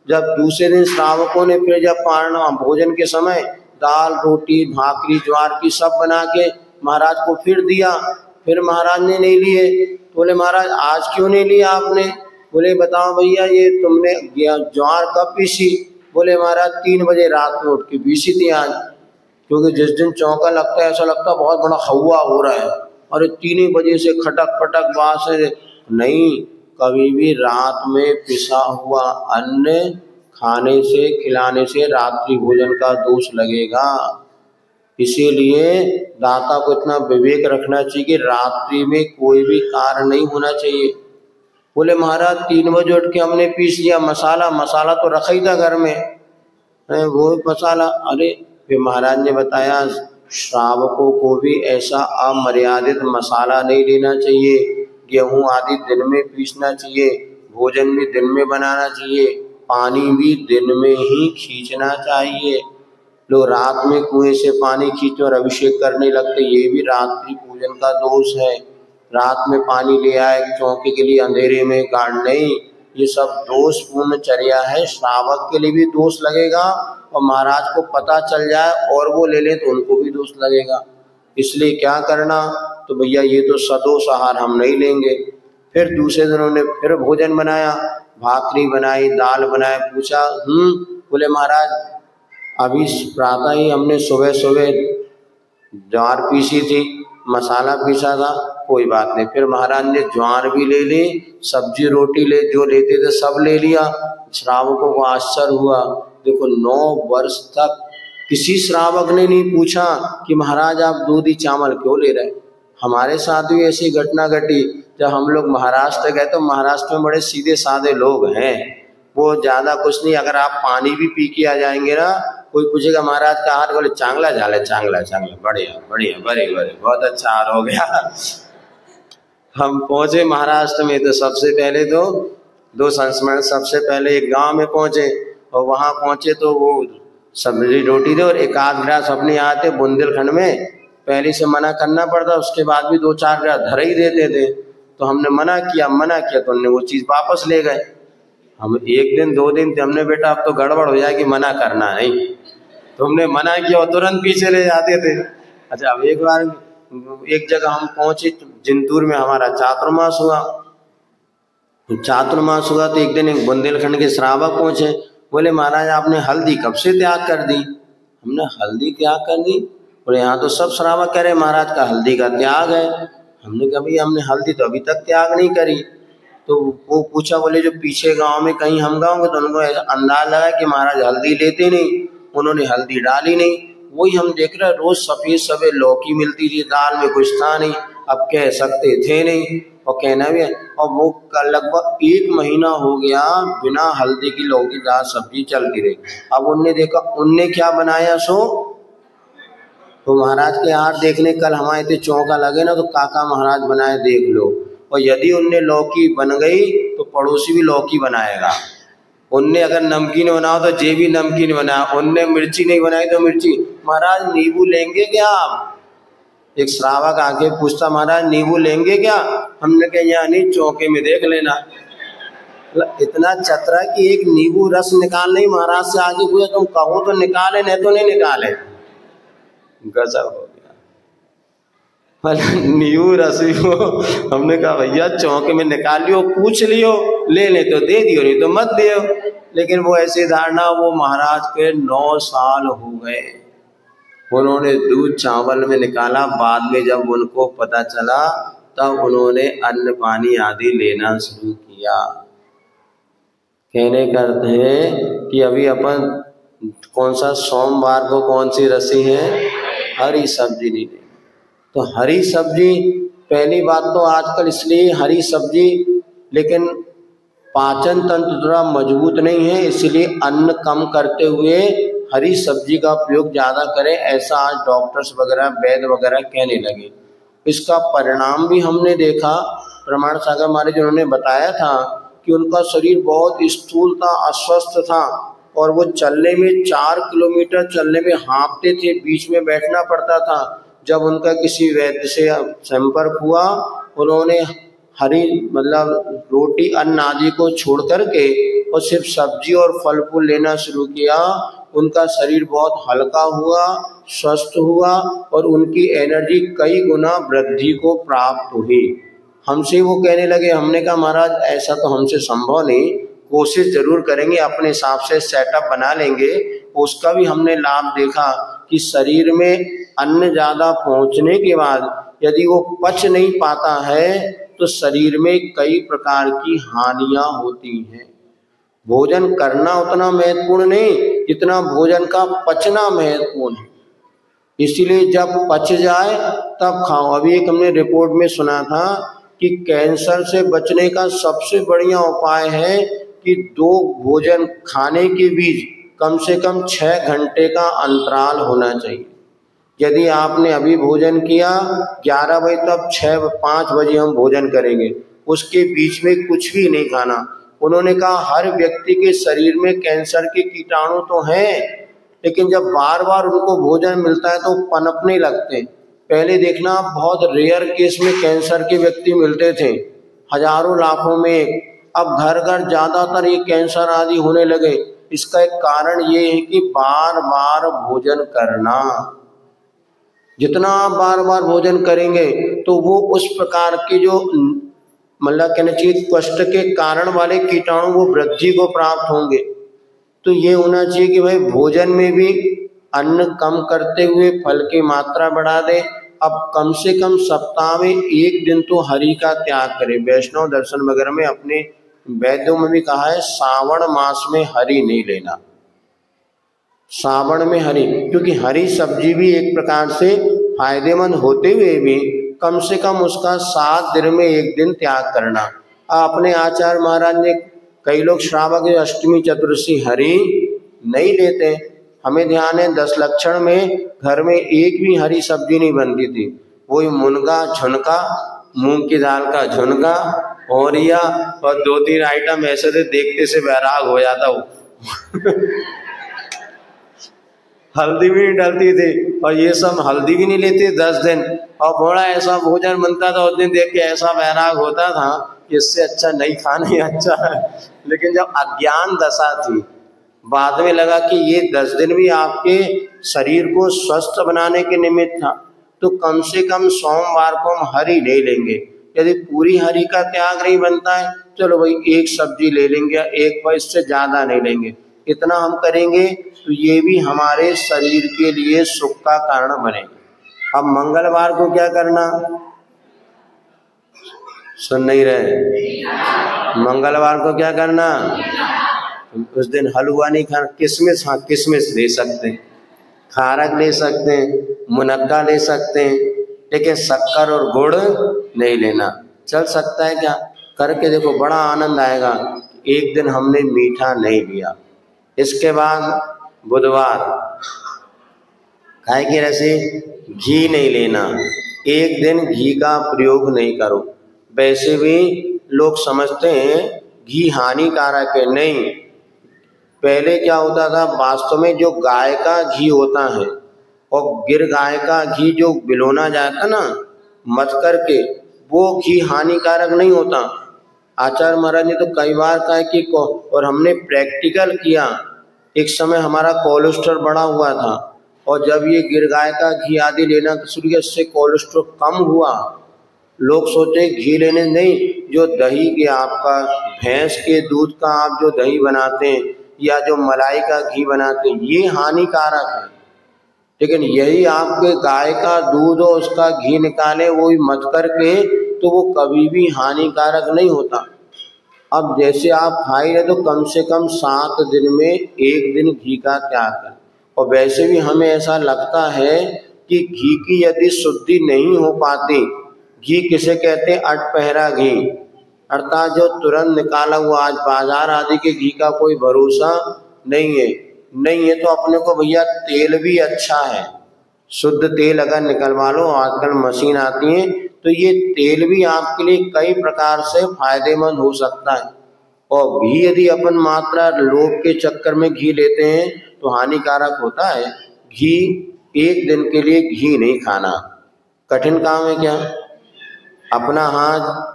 जब दूसरे दिन श्रावकों ने फिर जब पारणा भोजन के समय दाल रोटी भाकरी ज्वार की सब बना के महाराज को फिर दिया, फिर महाराज ने नहीं लिए। बोले महाराज आज क्यों नहीं लिया आपने? बोले बताओ भैया ये तुमने ज्वार कब पीसी? बोले महाराज 3 बजे रात में उठ के पीसी थी आज, क्योंकि जिस दिन चौका लगता है ऐसा लगता है बहुत बड़ा हवा हो रहा है, और 3 बजे से खटक पटक बात से नहीं। कभी भी रात में पिसा हुआ अन्न खाने से खिलाने से रात्रि भोजन का दोष लगेगा। इसीलिए दाता को इतना विवेक रखना चाहिए कि रात्रि में कोई भी कार्य नहीं होना चाहिए। बोले महाराज 3 बजे उठ के हमने पीस लिया मसाला, मसाला तो रखा ही था घर में, वो मसाला। अरे फिर महाराज ने बताया श्रावकों को भी ऐसा अमर्यादित मसाला नहीं लेना चाहिए। गेहूं आदि दिन में पीसना चाहिए, भोजन भी दिन में बनाना चाहिए, पानी भी दिन में ही खींचना चाहिए। लोग रात में कुएं से पानी खींचते और अभिषेक करने लगते, ये भी रात्रि पूजन का दोष है। रात में पानी ले आए चौके के लिए अंधेरे में गाड़ नहीं, ये सब दोषपूर्ण चर्या है। श्रावक के लिए भी दोष लगेगा और महाराज को पता चल जाए और वो ले लें तो उनको भी दोष लगेगा। इसलिए क्या करना, तो भैया ये तो सदोष आहार हम नहीं लेंगे। फिर दूसरे दिन उन्होंने फिर भोजन बनाया, भाकरी बनाई, दाल बनाया। पूछा बोले महाराज अभी प्रातः ही हमने सुबह सुबह ज्वार पीसी थी, मसाला पीसा था। कोई बात नहीं। फिर महाराज ने ज्वार भी ले ली, सब्जी रोटी ले जो लेते थे सब ले लिया। श्रावकों को आश्चर्य हुआ। देखो 9 वर्ष तक किसी श्रावक ने नहीं पूछा कि महाराज आप दूधी चावल क्यों ले रहे हैं। हमारे साथ भी ऐसी घटना घटी। जब हम लोग महाराष्ट्र गए तो महाराष्ट्र में बड़े सीधे साधे लोग हैं, वो ज्यादा कुछ नहीं। अगर आप पानी भी पी के आ जाएंगे ना, कोई पूछेगा महाराज का हाथ, बोले चांगला झाले, चांगला चांगला, बढ़िया बढ़िया, बड़े बड़े, बहुत अच्छा हार हो गया। हम पहुंचे महाराष्ट्र में तो सबसे पहले तो 2 संस्मरण, सबसे पहले एक गांव में पहुंचे और वहां पहुंचे तो वो सब्जी रोटी दे और 1 आध गिलास अपने यहाँ थे। बुंदेलखंड में पहले से मना करना पड़ता, उसके बाद भी 2-4 गिलास धर ही देते थे। तो हमने मना किया तो उन्होंने वो चीज़ वापस ले गए। हम 1 दिन 2 दिन थे, हमने बेटा अब तो गड़बड़ हो जाएगी, मना करना नहीं। तो हमने मना किया और तुरंत पीछे ले जाते थे। अच्छा, अब एक बार एक जगह हम पहुंचे जिंतूर में, हमारा चातुर्मास हुआ। चातुर्मास हुआ तो एक दिन एक बुंदेलखंड के श्रावक पहुंचे, बोले महाराज आपने हल्दी कब से त्याग कर दी। हमने हल्दी त्याग कर दी, बोले यहाँ तो सब श्रावक कह रहे महाराज का हल्दी का त्याग है। हमने कहा भैया हमने हल्दी तो अभी तक त्याग नहीं करी। तो वो पूछा, बोले जो पीछे गांव में कहीं हम गाँव तो उनको अंदाज लगा कि महाराज हल्दी लेते नहीं, उन्होंने हल्दी डाली नहीं। वही हम देख रहे रोज सफेद सफेद लौकी मिलती थी, दाल में कुछ था नहीं। अब कह सकते थे नहीं और कहना भी है। और वो लगभग 1 महीना हो गया बिना हल्दी की लौकी दाल सब्जी चलती रही। अब उनने देखा, उनने क्या बनाया सो तो महाराज के हाथ देखने कल हमारे इतने चौंका लगे ना, तो काका महाराज बनाए देख लो। और यदि उनने लौकी बन गई तो पड़ोसी भी लौकी बनाएगा। उनने अगर नमकीन बनाओ तो जे भी नमकीन बनाया, उनने मिर्ची नहीं बनाई तो मिर्ची। महाराज नींबू लेंगे क्या आप? एक श्रावक आके पूछता महाराज नींबू लेंगे क्या? हमने कहा यहाँ नहीं, चौके में देख लेना। इतना चतरा कि एक नींबू रस निकाल नहीं, महाराज से आगे पूछा तुम कहो तो निकाले, नहीं तो नहीं निकाले। गजब हो गया। नींबू रस हो। हमने कहा भैया चौके में निकाल लियो, पूछ लियो, ले ले तो दे दियो, नहीं तो मत दियो। लेकिन वो ऐसी धारणा, वो महाराज के 9 साल हो गए, उन्होंने दूध चावल में निकाला। बाद में जब उनको पता चला तब उन्होंने अन्न पानी आदि लेना शुरू किया। कहने करते हैं कि अभी अपन कौन सा सोमवार को कौन सी रसी है, हरी सब्जी नहीं लेनी। तो हरी सब्जी, पहली बात तो आजकल इसलिए हरी सब्जी, लेकिन पाचन तंत्र थोड़ा मजबूत नहीं है, इसलिए अन्न कम करते हुए हरी सब्जी का प्रयोग ज़्यादा करें, ऐसा आज डॉक्टर्स वगैरह वैद्य वगैरह कहने लगे। इसका परिणाम भी हमने देखा। प्रमाण सागर महाराज उन्होंने बताया था कि उनका शरीर बहुत स्थूल था, अस्वस्थ था और वो चलने में 4 किलोमीटर चलने में हाँफते थे, बीच में बैठना पड़ता था। जब उनका किसी वैद्य से संपर्क हुआ, उन्होंने हरी मतलब रोटी अन्न आदि को छोड़ करके और सिर्फ सब्जी और फल फूल लेना शुरू किया। उनका शरीर बहुत हल्का हुआ, स्वस्थ हुआ और उनकी एनर्जी कई गुना वृद्धि को प्राप्त हुई। हमसे वो कहने लगे, हमने कहा महाराज ऐसा तो हमसे संभव नहीं, कोशिश जरूर करेंगे, अपने हिसाब से सेटअप बना लेंगे। उसका भी हमने लाभ देखा कि शरीर में अन्न ज़्यादा पहुंचने के बाद यदि वो पच नहीं पाता है तो शरीर में कई प्रकार की हानियां होती हैं। भोजन करना उतना महत्वपूर्ण नहीं जितना भोजन का पचना महत्वपूर्ण है। इसीलिए जब पच जाए तब खाओ। अभी एक हमने रिपोर्ट में सुना था कि कैंसर से बचने का सबसे बढ़िया उपाय है कि 2 भोजन खाने के बीच कम से कम 6 घंटे का अंतराल होना चाहिए। यदि आपने अभी भोजन किया 11 बजे, तब 5 बजे हम भोजन करेंगे, उसके बीच में कुछ भी नहीं खाना। उन्होंने कहा हर व्यक्ति के शरीर में कैंसर के कीटाणु तो हैं, लेकिन जब बार बार उनको भोजन मिलता है तो पनपने लगते। पहले देखना बहुत रेयर केस में कैंसर के व्यक्ति मिलते थे, हजारों लाखों में। अब घर घर ज्यादातर ये कैंसर आदि होने लगे। इसका एक कारण ये है कि बार बार भोजन करना। जितना आप बार बार भोजन करेंगे तो वो उस प्रकार के जो मतलब कहना चाहिए कष्ट के कारण वाले कीटाणु वो वृद्धि को प्राप्त होंगे। तो ये होना चाहिए कि भाई भोजन में भी अन्न कम करते हुए फल की मात्रा बढ़ा दे। अब कम से कम सप्ताह में 1 दिन तो हरि का त्याग करें। वैष्णव दर्शन वगैरह में अपने वैद्यों में भी कहा है श्रावण मास में हरि नहीं लेना, श्रावण में हरि, क्योंकि हरी सब्जी भी एक प्रकार से फायदेमंद होते हुए भी कम से कम उसका 7 दिन में 1 दिन त्याग करना। अपने आचार्य महाराज ने, कई लोग श्रावक अष्टमी चतुर्दशी हरि नहीं लेते। हमें ध्यान है 10 लक्षण में घर में एक भी हरी सब्जी नहीं बनती थी। वही मुनगा, झुनका, मूंग की दाल का झुनका, औरिया और 2-3 आइटम ऐसे थे, देखते से वैराग हो जाता वो हल्दी भी नहीं डलती थी, और ये सब हल्दी भी नहीं लेते 10 दिन, और बड़ा ऐसा भोजन बनता था उस दिन देख के ऐसा वैराग होता था कि इससे अच्छा नहीं खाना ही अच्छा है। लेकिन जब अज्ञान दशा थी, बाद में लगा कि ये 10 दिन भी आपके शरीर को स्वस्थ बनाने के निमित्त था, तो कम से कम सोमवार को हम हरी नहीं लेंगे। यदि पूरी हरी का त्याग नहीं बनता है, चलो भाई 1 सब्जी ले लेंगे, 1 फल, इससे ज्यादा नहीं लेंगे। इतना हम करेंगे तो ये भी हमारे शरीर के लिए सुख का कारण बनेगा। अब मंगलवार को क्या करना, सुन नहीं रहे? मंगलवार को क्या करना, उस दिन हलवा नहीं खाना। किशमिश, हाँ किशमिश ले सकते हैं, खारक ले सकते हैं, मुनक्का ले सकते हैं, लेकिन शक्कर और गुड़ नहीं लेना। चल सकता है क्या? करके देखो, बड़ा आनंद आएगा। एक दिन हमने मीठा नहीं लिया। इसके बाद बुधवार, गाय की रसी, घी नहीं लेना। 1 दिन घी का प्रयोग नहीं करो। वैसे भी लोग समझते हैं घी हानिकारक है, नहीं। पहले क्या होता था, वास्तव में जो गाय का घी होता है और गिर गाय का घी जो बिलोना जाता ना मत करके, वो घी हानिकारक नहीं होता। आचार्य महाराज ने तो कई बार कहा कि और हमने प्रैक्टिकल किया। एक समय हमारा कोलेस्ट्रॉल बढ़ा हुआ था, और जब ये गिर गाय का घी आदि लेना शुरू किया, इससे कोलेस्ट्रॉल कम हुआ। लोग सोचे घी लेने नहीं, जो दही के आपका भैंस के दूध का आप जो दही बनाते हैं या जो मलाई का घी बनाते हैं, ये हानिकारक है। लेकिन यही आपके गाय का दूध और उसका घी निकाले वो ही मत करके, तो वो कभी भी हानिकारक नहीं होता। अब जैसे आप खाई रहे तो कम से कम 7 दिन में 1 दिन घी का त्याग करें। और वैसे भी हमें ऐसा लगता है कि घी की यदि शुद्धि नहीं हो पाती, घी किसे कहते हैं, अटपहरा घी, अर्थात जो तुरंत निकाला हुआ, आज बाजार आदि के घी का कोई भरोसा नहीं है। नहीं है तो अपने को भैया तेल भी अच्छा है, शुद्ध तेल अगर निकलवा लो, आजकल मशीन आती है, तो ये तेल भी आपके लिए कई प्रकार से फायदेमंद हो सकता है। और घी यदि अपन मात्रा लोभ के चक्कर में घी लेते हैं तो हानिकारक होता है। घी 1 दिन के लिए घी नहीं खाना, कठिन काम है क्या? अपना हाथ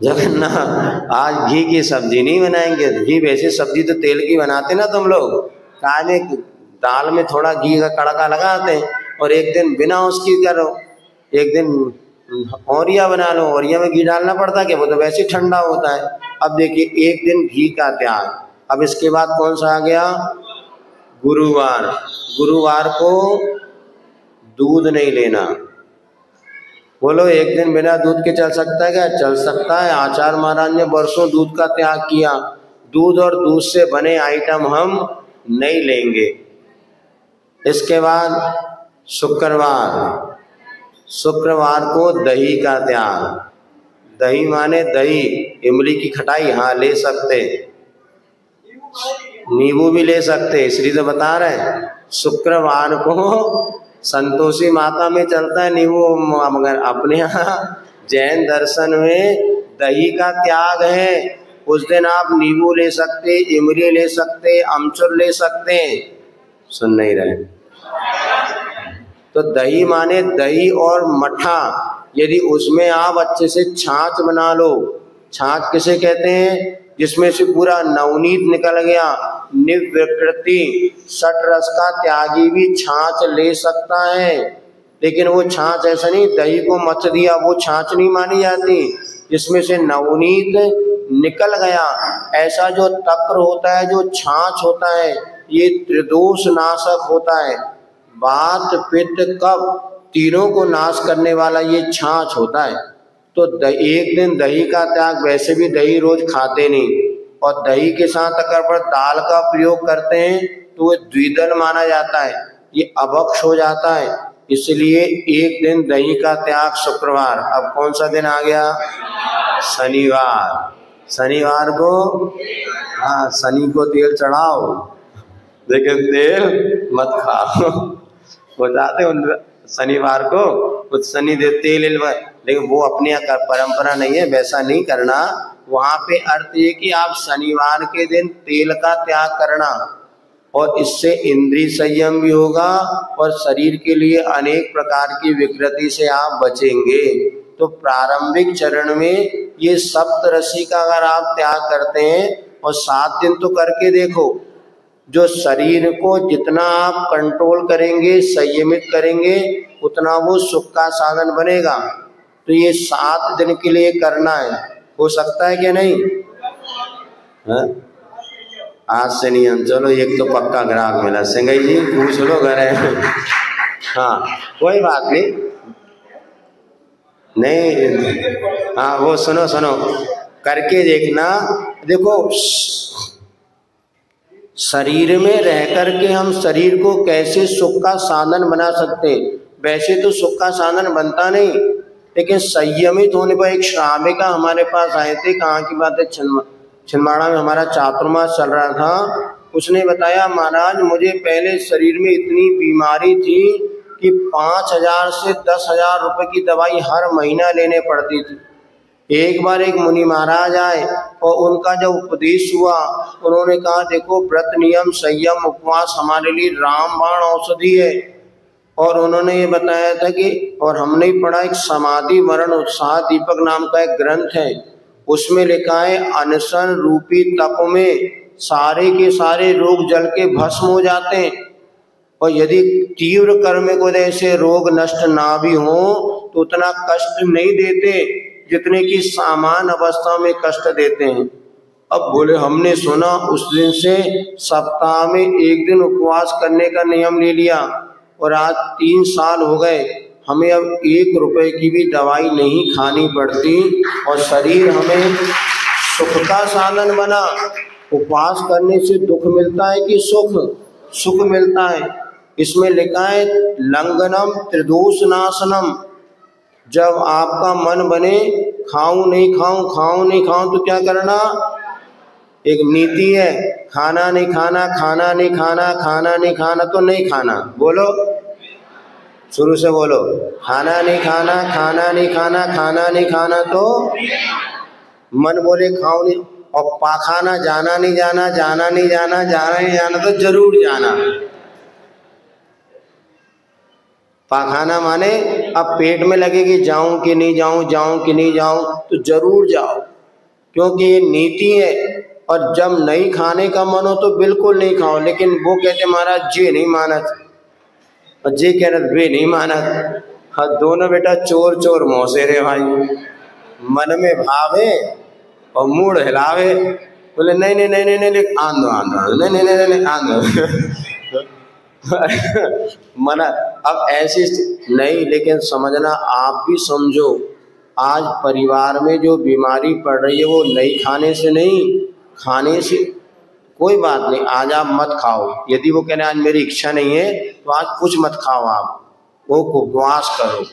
जगन्नाथ, आज घी की सब्जी नहीं बनाएंगे। घी वैसे सब्जी तो तेल की बनाते ना तुम लोग, काले दाल में थोड़ा घी का कड़का लगाते हैं, और 1 दिन बिना उसकी करो, 1 दिन औरिया बना लो। औरिया में घी डालना पड़ता क्या, वो तो वैसे ठंडा होता है। अब देखिए 1 दिन घी का त्याग। अब इसके बाद कौन सा आ गया, गुरुवार। गुरुवार को दूध नहीं लेना। बोलो 1 दिन बिना दूध के चल सकता है क्या? चल सकता है। आचार्य महाराज ने वर्षों दूध का त्याग किया। दूध और दूध से बने आइटम हम नहीं लेंगे। इसके बाद शुक्रवार, शुक्रवार को दही का त्याग। दही माने दही, इमली की खटाई हाँ ले सकते, नींबू भी ले सकते, इसलिए तो बता रहे हैं। शुक्रवार को संतोषी माता में चलता है नींबू, मगर अपने यहाँ जैन दर्शन में दही का त्याग है। उस दिन आप नींबू ले सकते, इमली ले सकते, अमचूर ले सकते। सुन नहीं रहे? तो दही माने दही और मठा, यदि उसमें आप अच्छे से छाछ बना लो। छाछ किसे कहते हैं? जिसमें से पूरा नवनीत निकल गया। निवृत्ति षट रस का त्यागी भी छाछ ले सकता है, लेकिन वो छाछ ऐसा नहीं दही को मथ दिया, वो छाछ नहीं मानी जाती। जिसमें से नवनीत निकल गया, ऐसा जो तक्र होता है, जो छाछ होता है, ये त्रिदोष नाशक होता है। वात पित्त कफ तीनों को नाश करने वाला ये छाछ होता है। तो एक दिन दही का त्याग, वैसे भी दही रोज खाते नहीं, और दही के साथ अगर पर दाल का प्रयोग करते हैं तो वो द्विदल माना जाता है, ये अभक्ष हो जाता है। इसलिए एक दिन दही का त्याग शुक्रवार। अब कौन सा दिन आ गया? शनिवार। शनिवार को हाँ शनि को तेल चढ़ाओ, लेकिन तेल मत खाओ। वो जाते उन शनिवार को कुछ शनि दे तेल, लेकिन वो अपनी परंपरा नहीं है, वैसा नहीं करना। वहाँ पे अर्थ ये कि आप शनिवार के दिन तेल का त्याग करना, और इससे इंद्रिय संयम भी होगा और शरीर के लिए अनेक प्रकार की विकृति से आप बचेंगे। तो प्रारंभिक चरण में ये सप्तऋषि का अगर आप त्याग करते हैं और 7 दिन तो करके देखो, जो शरीर को जितना आप कंट्रोल करेंगे, संयमित करेंगे, उतना वो सुख का साधन बनेगा। तो ये 7 दिन के लिए करना है, हो सकता है क्या नहीं? हाँ? आज से नियम, चलो एक तो पक्का ग्राहक मिला। सिंगई जी पूछ लो घर है। हाँ कोई बात नहीं, नहीं हाँ वो सुनो सुनो करके देखना। देखो शरीर में रह करके हम शरीर को कैसे सुख का साधन बना सकते हैं। वैसे तो सुख का साधन बनता नहीं, लेकिन संयमित होने पर। एक श्राविका हमारे पास आए थे, कहाँ की बात है, छिंदवाड़ा में हमारा चातुर्मास चल रहा था। उसने बताया, महाराज मुझे पहले शरीर में इतनी बीमारी थी कि 5,000 से 10,000 रुपए की दवाई हर महीना लेने पड़ती थी। एक बार एक मुनि महाराज आए और उनका जब उपदेश हुआ, उन्होंने कहा देखो व्रत नियम संयम उपवास हमारे लिए रामबाण औषधि है। और उन्होंने ये बताया था कि, और हमने ही पढ़ा, एक समाधि मरण उत्साह दीपक नाम का एक ग्रंथ है, उसमें लिखा है अनशन रूपी तप में सारे के सारे रोग जल के भस्म हो जाते हैं। और यदि तीव्र कर्म को ऐसे रोग नष्ट ना भी हो तो उतना कष्ट नहीं देते जितने की सामान्य अवस्था में कष्ट देते हैं। अब बोले हमने सुना, उस दिन से सप्ताह में एक दिन उपवास करने का नियम ले लिया, और आज 3 साल हो गए, हमें अब 1 रुपए की भी दवाई नहीं खानी पड़ती, और शरीर हमें सुख का साधन बना। उपवास करने से दुख मिलता है कि सुख मिलता है। इसमें लिखा है लंघनम त्रिदोष नाशनम। जब आपका मन बने खाऊं नहीं खाऊं, खाऊं नहीं खाऊं, तो क्या करना? एक नीति है, खाना नहीं खाना, खाना नहीं खाना, खाना नहीं खाना तो नहीं खाना। बोलो शुरू से बोलो, खाना नहीं खाना, खाना नहीं खाना, खाना नहीं खाना तो मन बोले खाओ नहीं, और पाखाना जाना नहीं जाना, जाना नहीं जाना, जाना नहीं जाना तो जरूर जाना। पाखाना माने अब पेट में लगेगी जाऊं कि नहीं जाऊं, जाऊं कि नहीं जाऊं, तो जरूर जाओ, क्योंकि ये नीति है। और जब नहीं खाने का मन हो तो बिल्कुल नहीं खाओ। लेकिन वो कहते महाराज जे नहीं मानत, और जे कह रहे वे नहीं मानत। हाँ दोनों बेटा चोर चोर मौसे रे भाई, मन में भावे और मूड हिलावे। बोले नहीं नहीं नहीं नहीं नहीं आंदो आंदो, नहीं नहीं नहीं नहीं आंदो मना। अब ऐसी नहीं, लेकिन समझना, आप भी समझो, आज परिवार में जो बीमारी पड़ रही है वो नहीं खाने से नहीं, खाने से कोई बात नहीं। आज आप मत खाओ, यदि वो कहने आज मेरी इच्छा नहीं है तो आज कुछ मत खाओ आप, वो उपवास करो,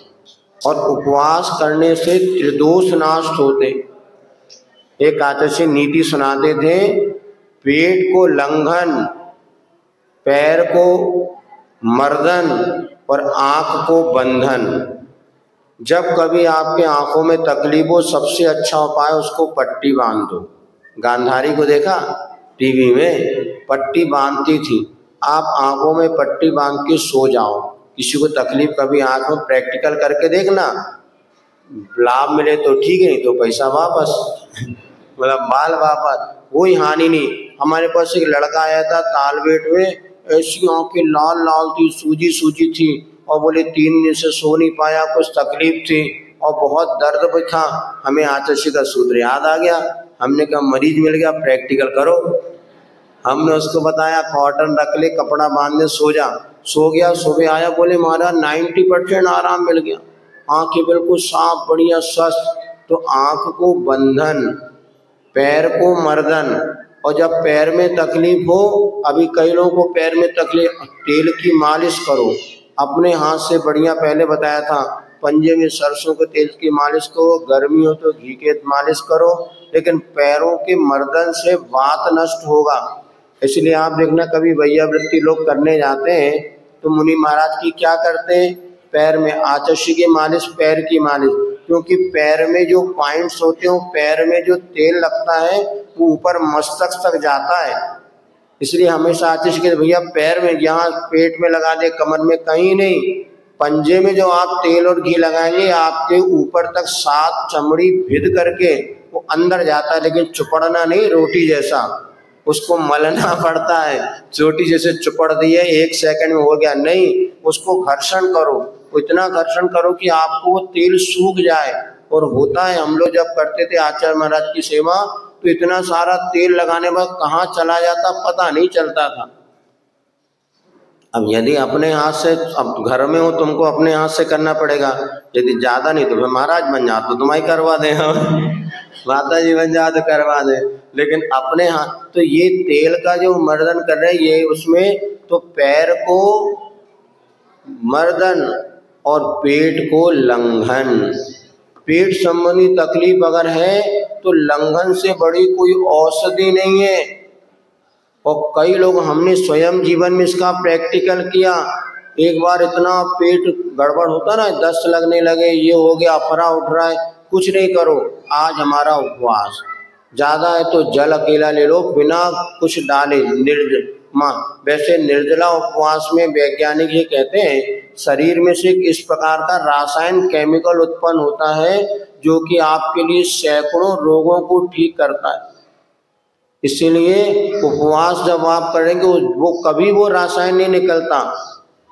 और उपवास करने से त्रिदोष नाश होते। एक आचार्य नीति सुनाते थे, पेट को लंघन, पैर को मर्दन और आंख को बंधन। जब कभी आपके आंखों में तकलीफ हो, सबसे अच्छा उपाय उसको पट्टी बांध दो। गांधारी को देखा टीवी में, पट्टी बांधती थी। आप आंखों में पट्टी बांध के सो जाओ। किसी को तकलीफ कभी आंख में, प्रैक्टिकल करके देखना, लाभ मिले तो ठीक है, नहीं तो पैसा वापस मतलब माल वापस, कोई हानि नहीं। हमारे पास एक लड़का आया था तालबेट में, ऐसी आंखें लाल लाल थी, सूजी सूजी थी, और बोले 3 दिन से सो नहीं पाया, कुछ तकलीफ थी और बहुत दर्द भी था। हमें आचार्य का सूत्र याद आ गया। हमने कहा मरीज मिल गया, प्रैक्टिकल करो। हमने उसको बताया कॉटन रख ले, कपड़ा बांधने, सो जा। सो गया, सुबह आया, बोले महाराज 90% आराम मिल गया, आंखें बिल्कुल साफ, बढ़िया, स्वस्थ। तो आंख को बंधन, पैर को मर्दन, और जब पैर में तकलीफ हो, अभी कई लोगों को पैर में तकलीफ, तेल की मालिश करो अपने हाथ से, बढ़िया। पहले बताया था पंजे में सरसों के तेल की मालिश करो, गर्मी हो तो घी के मालिश करो, लेकिन पैरों के मर्दन से वात नष्ट होगा। इसलिए आप देखना कभी वैयावृत्ति लोग करने जाते हैं तो मुनि महाराज की क्या करते हैं, पैर में आचर्य की मालिश, पैर की मालिश, क्योंकि पैर में जो पॉइंट्स होते हैं, पैर में जो तेल लगता है वो ऊपर मस्तक तक जाता है। इसलिए हमेशा आचर्य के भैया पैर में, यहाँ पेट में लगा दे, कमर में, कहीं नहीं, पंजे में जो आप तेल और घी लगाएंगे आपके ऊपर तक 7 चमड़ी भिद करके वो अंदर जाता है, लेकिन चुपड़ना नहीं, रोटी जैसा उसको मलना पड़ता है। रोटी जैसे चुपड़ दी है 1 सेकंड में हो गया, नहीं, उसको घर्षण करो, इतना घर्षण करो कि आपको वो तेल सूख जाए। और होता है, हम लोग जब करते थे आचार्य महाराज की सेवा तो इतना सारा तेल लगाने पर कहाँ चला जाता पता नहीं चलता था। अब यदि अपने हाथ से, अब घर में हो तुमको अपने हाथ से करना पड़ेगा, यदि ज्यादा नहीं तो फिर महाराज बन जा तो तुम्हारी करवा दे, माता जी बन जा तो करवा दे, लेकिन अपने हाथ। तो ये तेल का जो मर्दन कर रहे हैं ये उसमें, तो पैर को मर्दन और पेट को लंघन। पेट संबंधी तकलीफ अगर है तो लंघन से बड़ी कोई औषधि नहीं है। और कई लोग, हमने स्वयं जीवन में इसका प्रैक्टिकल किया। एक बार इतना पेट गड़बड़ होता ना, दस्त लगने लगे, ये हो गया, अफरा उठ रहा है, कुछ नहीं करो, आज हमारा उपवास, ज्यादा है तो जल अकेला ले लो बिना कुछ डाले, वैसे निर्जला उपवास में वैज्ञानिक ये कहते हैं शरीर में से इस प्रकार का रासायन केमिकल उत्पन्न होता है जो कि आपके लिए सैकड़ों रोगों को ठीक करता है। इसीलिए उपवास जब आप करेंगे वो कभी वो रासायन नहीं निकलता,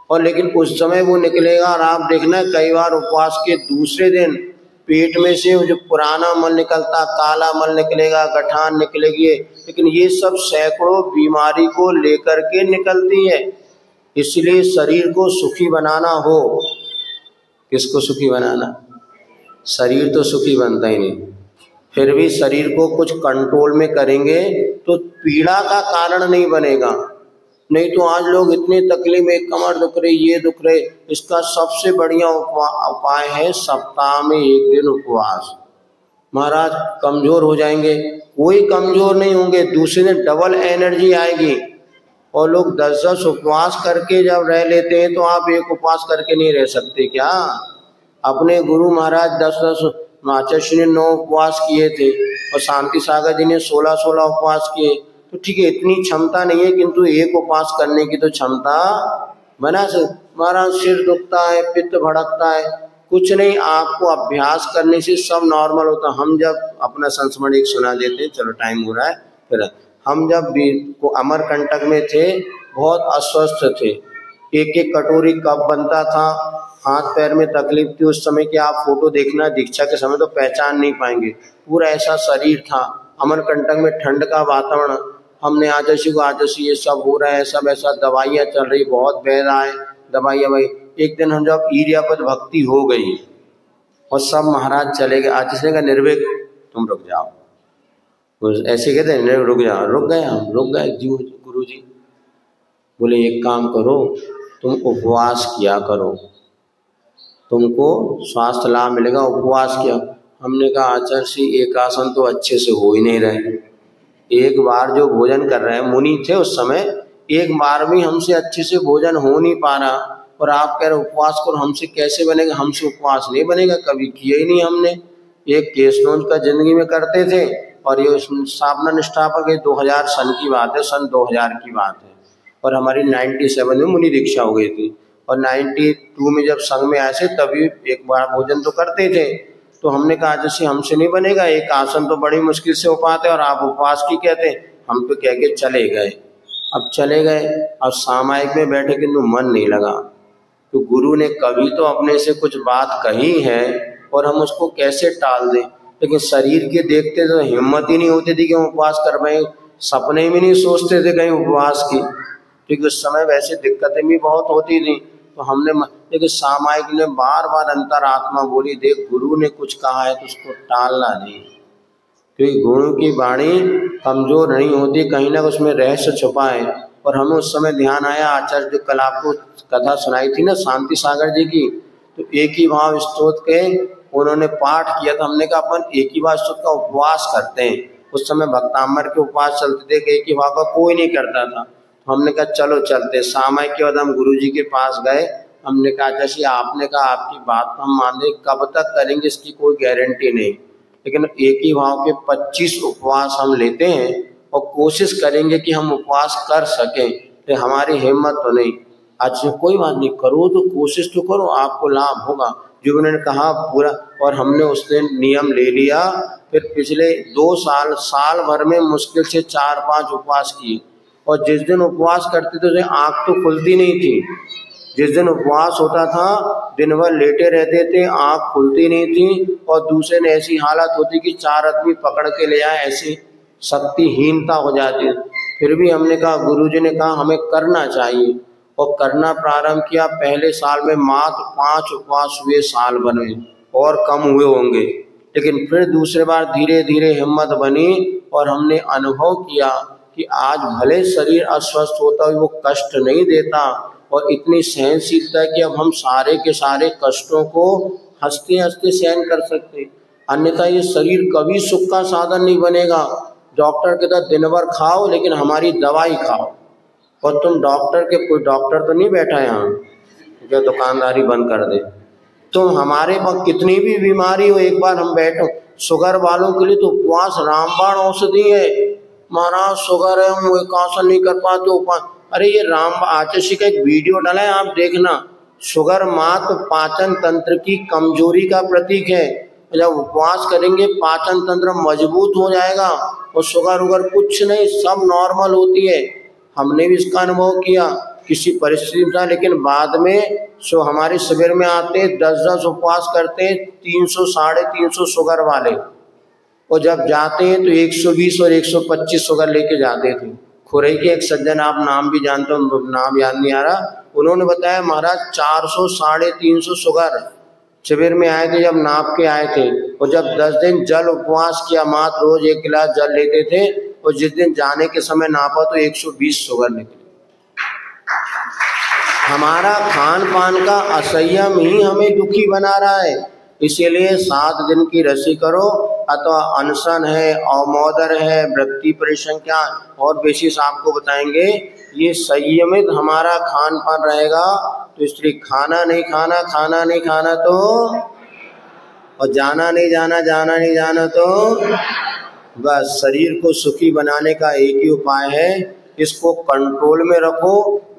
और लेकिन उस समय वो निकलेगा। और आप देखना कई बार उपवास के दूसरे दिन पेट में से जो पुराना मल निकलता, काला मल निकलेगा, गठान निकलेगी, लेकिन ये सब सैकड़ों बीमारी को लेकर के निकलती है। इसलिए शरीर को सुखी बनाना हो, किसको सुखी बनाना, शरीर तो सुखी बनता ही नहीं, फिर भी शरीर को कुछ कंट्रोल में करेंगे तो पीड़ा का कारण नहीं बनेगा। नहीं तो आज लोग इतने तकलीफ में, कमर दुख रही, ये दुख रहे, इसका सबसे बढ़िया उपाय है सप्ताह में 1 दिन उपवास। महाराज कमजोर हो जाएंगे, कोई कमजोर नहीं होंगे, दूसरे दिन डबल एनर्जी आएगी। और लोग 10-10 उपवास करके जब रह लेते हैं तो आप एक उपवास करके नहीं रह सकते क्या? अपने गुरु महाराज 10-10, आचार्य ने 9 उपवास किए थे और शांति सागर जी ने 16-16 उपवास किए। तो ठीक है, इतनी क्षमता नहीं है, किंतु एक उपवास करने की तो क्षमता बना सकते। महाराज सिर दुखता है, पित्त भड़कता है, कुछ नहीं, आपको अभ्यास करने से सब नॉर्मल होता। हम जब अपना संस्मरण एक सुना देते हैं, चलो टाइम हो रहा है, फिर हम जब अमरकंटक में थे बहुत अस्वस्थ थे, 1-1 कटोरी कप बनता था, हाथ पैर में तकलीफ थी। उस समय की आप फोटो देखना दीक्षा के समय तो पहचान नहीं पाएंगे, पूरा ऐसा शरीर था। अमरकंटक में ठंड का वातावरण, हमने आचार्य को, आचार्य ये सब हो रहा है, सब ऐसा, दवाइयाँ चल रही, बहुत वैद आए दवाइयाँ भाई। एक दिन हम जब ईर्यापद भक्ति हो गई और सब महाराज चले गए, आचार्य का निर्विक तुम रुक जाओ, ऐसे कहते हैं रुक जाओ, रुक गए, हम रुक गए। जी गुरु जी बोले एक काम करो, तुम उपवास किया करो, तुमको स्वास्थ्य लाभ मिलेगा उपवास किया। हमने कहा आचार्य जी एक आसन तो अच्छे से हो ही नहीं रहे, एक बार जो भोजन कर रहे हैं, मुनि थे उस समय, एक बार भी हमसे अच्छे से भोजन हो नहीं पा रहा और आप कह रहे उपवास करो, हमसे कैसे बनेगा? हमसे उपवास नहीं बनेगा, कभी किया ही नहीं हमने। एक केस नोज का जिंदगी में करते थे और ये स्थापना निष्ठापक 2000 सन की बात है, सन 2000 की बात है, और हमारी 97 में मुनि दीक्षा हो गई थी और 92 में जब संघ में आए थे तभी एक बार भोजन तो करते थे। तो हमने कहा जैसे हमसे नहीं बनेगा, एक आसन तो बड़ी मुश्किल से हो पाते और आप उपवास की कहते। हम तो कह के चले गए। अब चले गए, अब सामायिक में बैठे किंतु मन नहीं लगा। तो गुरु ने कभी तो अपने से कुछ बात कही है और हम उसको कैसे टाल दें, लेकिन शरीर के देखते तो हिम्मत ही नहीं होती थी कि हम उपवास कर पाए, सपने में नहीं सोचते थे कहीं उपवास की, क्योंकि उस समय वैसे दिक्कतें भी बहुत होती थी। तो हमने लेकिन सामायिक ने बार बार अंतरात्मा बोली, देख गुरु ने कुछ कहा है तो उसको टालना नहीं, क्योंकि गुरु की वाणी कमजोर नहीं होती, कहीं ना उसमें रहस्य छुपा है। और हमें उस समय ध्यान आया, आचार्य जो कल आपको कथा सुनाई थी ना शांति सागर जी की, तो एक ही भाव स्तोत्र के उन्होंने पाठ किया था। हमने कहा अपन एक ही भाव स्तोत्र का उपवास करते हैं। उस समय भक्तांबर के उपवास चलते थे कि एक ही भाव का कोई नहीं करता था। हमने कहा चलो चलते। सामायिक के बाद हम गुरुजी के पास गए। हमने कहा जैसे आपने कहा आपकी बात को हम मान लें, कब तक करेंगे इसकी कोई गारंटी नहीं, लेकिन एक ही भाव के 25 उपवास हम लेते हैं और कोशिश करेंगे कि हम उपवास कर सकें। तो हमारी हिम्मत तो नहीं। अच्छा कोई बात नहीं, करो तो कोशिश तो करो, आपको लाभ होगा जो उन्होंने कहा पूरा। और हमने उस दिन नियम ले लिया। फिर पिछले 2 साल, साल भर में मुश्किल से 4-5 उपवास किए। और जिस दिन उपवास करते थे आँख तो खुलती नहीं थी। जिस दिन उपवास होता था दिन भर लेटे रहते थे, आँख खुलती नहीं थी, और दूसरे ने ऐसी हालत होती कि 4 आदमी पकड़ के ले आए, ऐसी शक्तिहीनता हो जाती। फिर भी हमने कहा, गुरुजी ने कहा हमें करना चाहिए, और करना प्रारंभ किया। पहले साल में मात्र 5 उपवास हुए साल भर में, और कम हुए होंगे, लेकिन फिर दूसरे बार धीरे धीरे हिम्मत बनी और हमने अनुभव किया कि आज भले शरीर अस्वस्थ होता है वो कष्ट नहीं देता, और इतनी सहनशीलता है कि अब हम सारे के सारे कष्टों को हंसते हंसते सहन कर सकते। अन्यथा ये शरीर कभी सुख का साधन नहीं बनेगा। डॉक्टर कहता दिन भर खाओ लेकिन हमारी दवाई खाओ, और तुम डॉक्टर के, कोई डॉक्टर तो नहीं बैठा यहाँ जो दुकानदारी बंद कर दे। तुम हमारे पास कितनी भी बीमारी हो, एक बार हम बैठो, शुगर वालों के लिए तो उपवास रामबाण औषधि है। महाराज शुगर है, हम एक आसन नहीं कर पाते उपवास। अरे ये राम आचार्य का एक वीडियो डाला है, आप देखना। शुगर मात्र पाचन तंत्र की कमजोरी का प्रतीक है। जब उपवास करेंगे पाचन तंत्र मजबूत हो जाएगा और शुगर उगर कुछ नहीं, सब नॉर्मल होती है। हमने भी इसका अनुभव किया किसी परिस्थिति में, लेकिन बाद में जो हमारे शिविर में आते 10-10 उपवास करते, 300-350 शुगर वाले, और जब जाते हैं तो 120 और 125 शुगर लेके जाते थे। खुरई के एक सज्जन, आप नाम भी जानते हो, नाम याद नहीं आ रहा, उन्होंने बताया महाराज 400-350 शुगर शिविर में आए थे, जब नाप के आए थे। और जब 10 दिन जल उपवास किया, मात्र रोज 1 गिलास जल लेते थे, और जिस दिन जाने के समय नापा तो 120 शुगर निकले। हमारा खान पान का असंयम ही हमें दुखी बना रहा है। इसीलिए 7 दिन की रसी करो, अथवा अनशन है, अवमोदर है, वृत्ति परिसंख्या और विशेष आपको बताएंगे। ये संयमित हमारा खान पान रहेगा तो इसलिए खाना नहीं खाना, खाना नहीं खाना तो, और जाना नहीं जाना, जाना नहीं जाना तो, बस शरीर को सुखी बनाने का एक ही उपाय है, इसको कंट्रोल में रखो।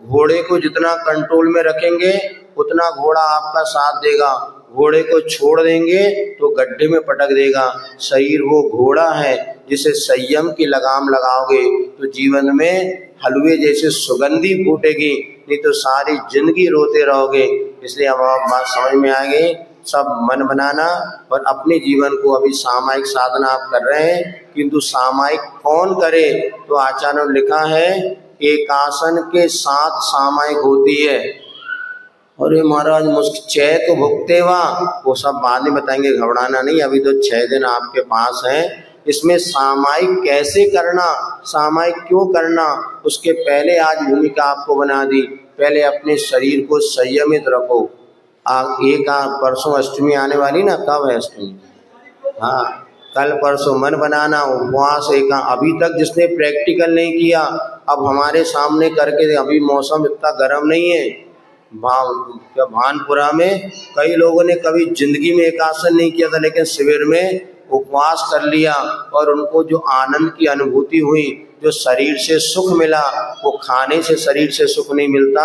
घोड़े को जितना कंट्रोल में रखेंगे उतना घोड़ा आपका साथ देगा। घोड़े को छोड़ देंगे तो गड्ढे में पटक देगा। शरीर वो घोड़ा है जिसे संयम की लगाम लगाओगे तो जीवन में हलवे जैसे सुगंधी फूटेगी, नहीं तो सारी जिंदगी रोते रहोगे। इसलिए अब आप बात समझ में आ गई। सब मन बनाना और अपने जीवन को, अभी सामायिक साधना आप कर रहे हैं, किंतु सामायिक कौन करे? तो आचार्यों ने लिखा है एक आसन के 7 सामायिक होती है। अरे महाराज मुश्किल 6 तो भुगते वो सब बाद में बताएंगे, घबराना नहीं, अभी तो 6 दिन आपके पास हैं। इसमें सामायिक कैसे करना, सामायिक क्यों करना, उसके पहले आज भूमिका आपको बना दी। पहले अपने शरीर को संयमित रखो, एक परसों अष्टमी आने वाली ना, कब है अष्टमी? हाँ, कल परसों मन बनाना, उपवास एक। अभी तक जिसने प्रैक्टिकल नहीं किया, अब हमारे सामने करके, अभी मौसम इतना गर्म नहीं है। भानपुरा में कई लोगों ने कभी जिंदगी में एक आसन नहीं किया था, लेकिन शिविर में उपवास कर लिया और उनको जो आनंद की अनुभूति हुई, जो शरीर से सुख मिला, वो खाने से शरीर से सुख नहीं मिलता,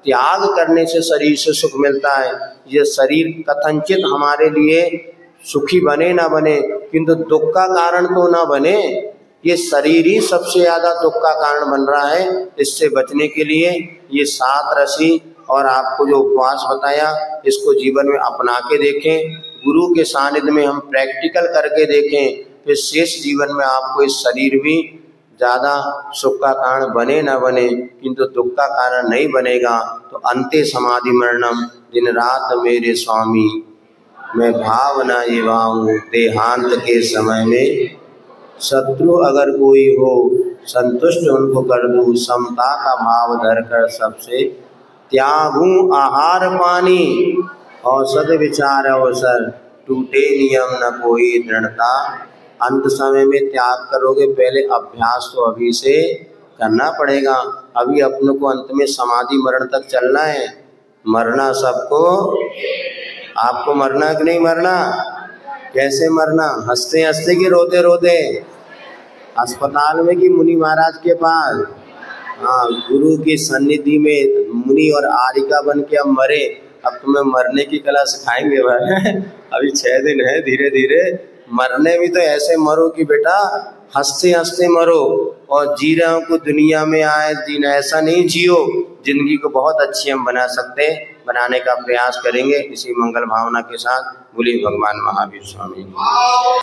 त्याग करने से शरीर से सुख मिलता है। ये शरीर कथनचित हमारे लिए सुखी बने ना बने, किंतु दुख का कारण तो ना बने। ये शरीर ही सबसे ज़्यादा दुख का कारण बन रहा है। इससे बचने के लिए ये 7 रसी और आपको जो उपवास बताया, इसको जीवन में अपना के देखें, गुरु के सानिध्य में हम प्रैक्टिकल करके देखें, फिर शेष जीवन में आपको इस शरीर भी ज़्यादा सुख का कारण बने न बने, किंतु दुख का कारण नहीं बनेगा। तो अंते समाधि मरणम, दिन रात मेरे स्वामी, मैं भावना ये वाऊँ, देहांत के समय में शत्रु अगर कोई हो, संतुष्ट उनको कर दूँ, समता का भाव धर कर सबसे त्यागूं आहार पानी, औषध विचार अवसर, टूटे नियम न कोई दृढ़ता। अंत समय में त्याग करोगे, पहले अभ्यास तो अभी से करना पड़ेगा। अभी अपनों को अंत में समाधि मरण तक चलना है। मरना सबको, आपको मरना कि नहीं मरना? कैसे मरना? हंसते हंसते कि रोते रोते? अस्पताल में कि मुनि महाराज के पास? हाँ, गुरु की सन्निधि में मुनि और आरिका बन के हम मरे। अब तुम्हें मरने की कला सिखाएंगे भाई। अभी 6 दिन है, धीरे धीरे मरने भी तो ऐसे मरो कि बेटा हंसते हंसते मरो, और जी रहे हो को दुनिया में आए दिन, ऐसा नहीं जियो। जिंदगी को बहुत अच्छी हम बना सकते, बनाने का प्रयास करेंगे। इसी मंगल भावना के साथ बोलिए भगवान महावीर स्वामी।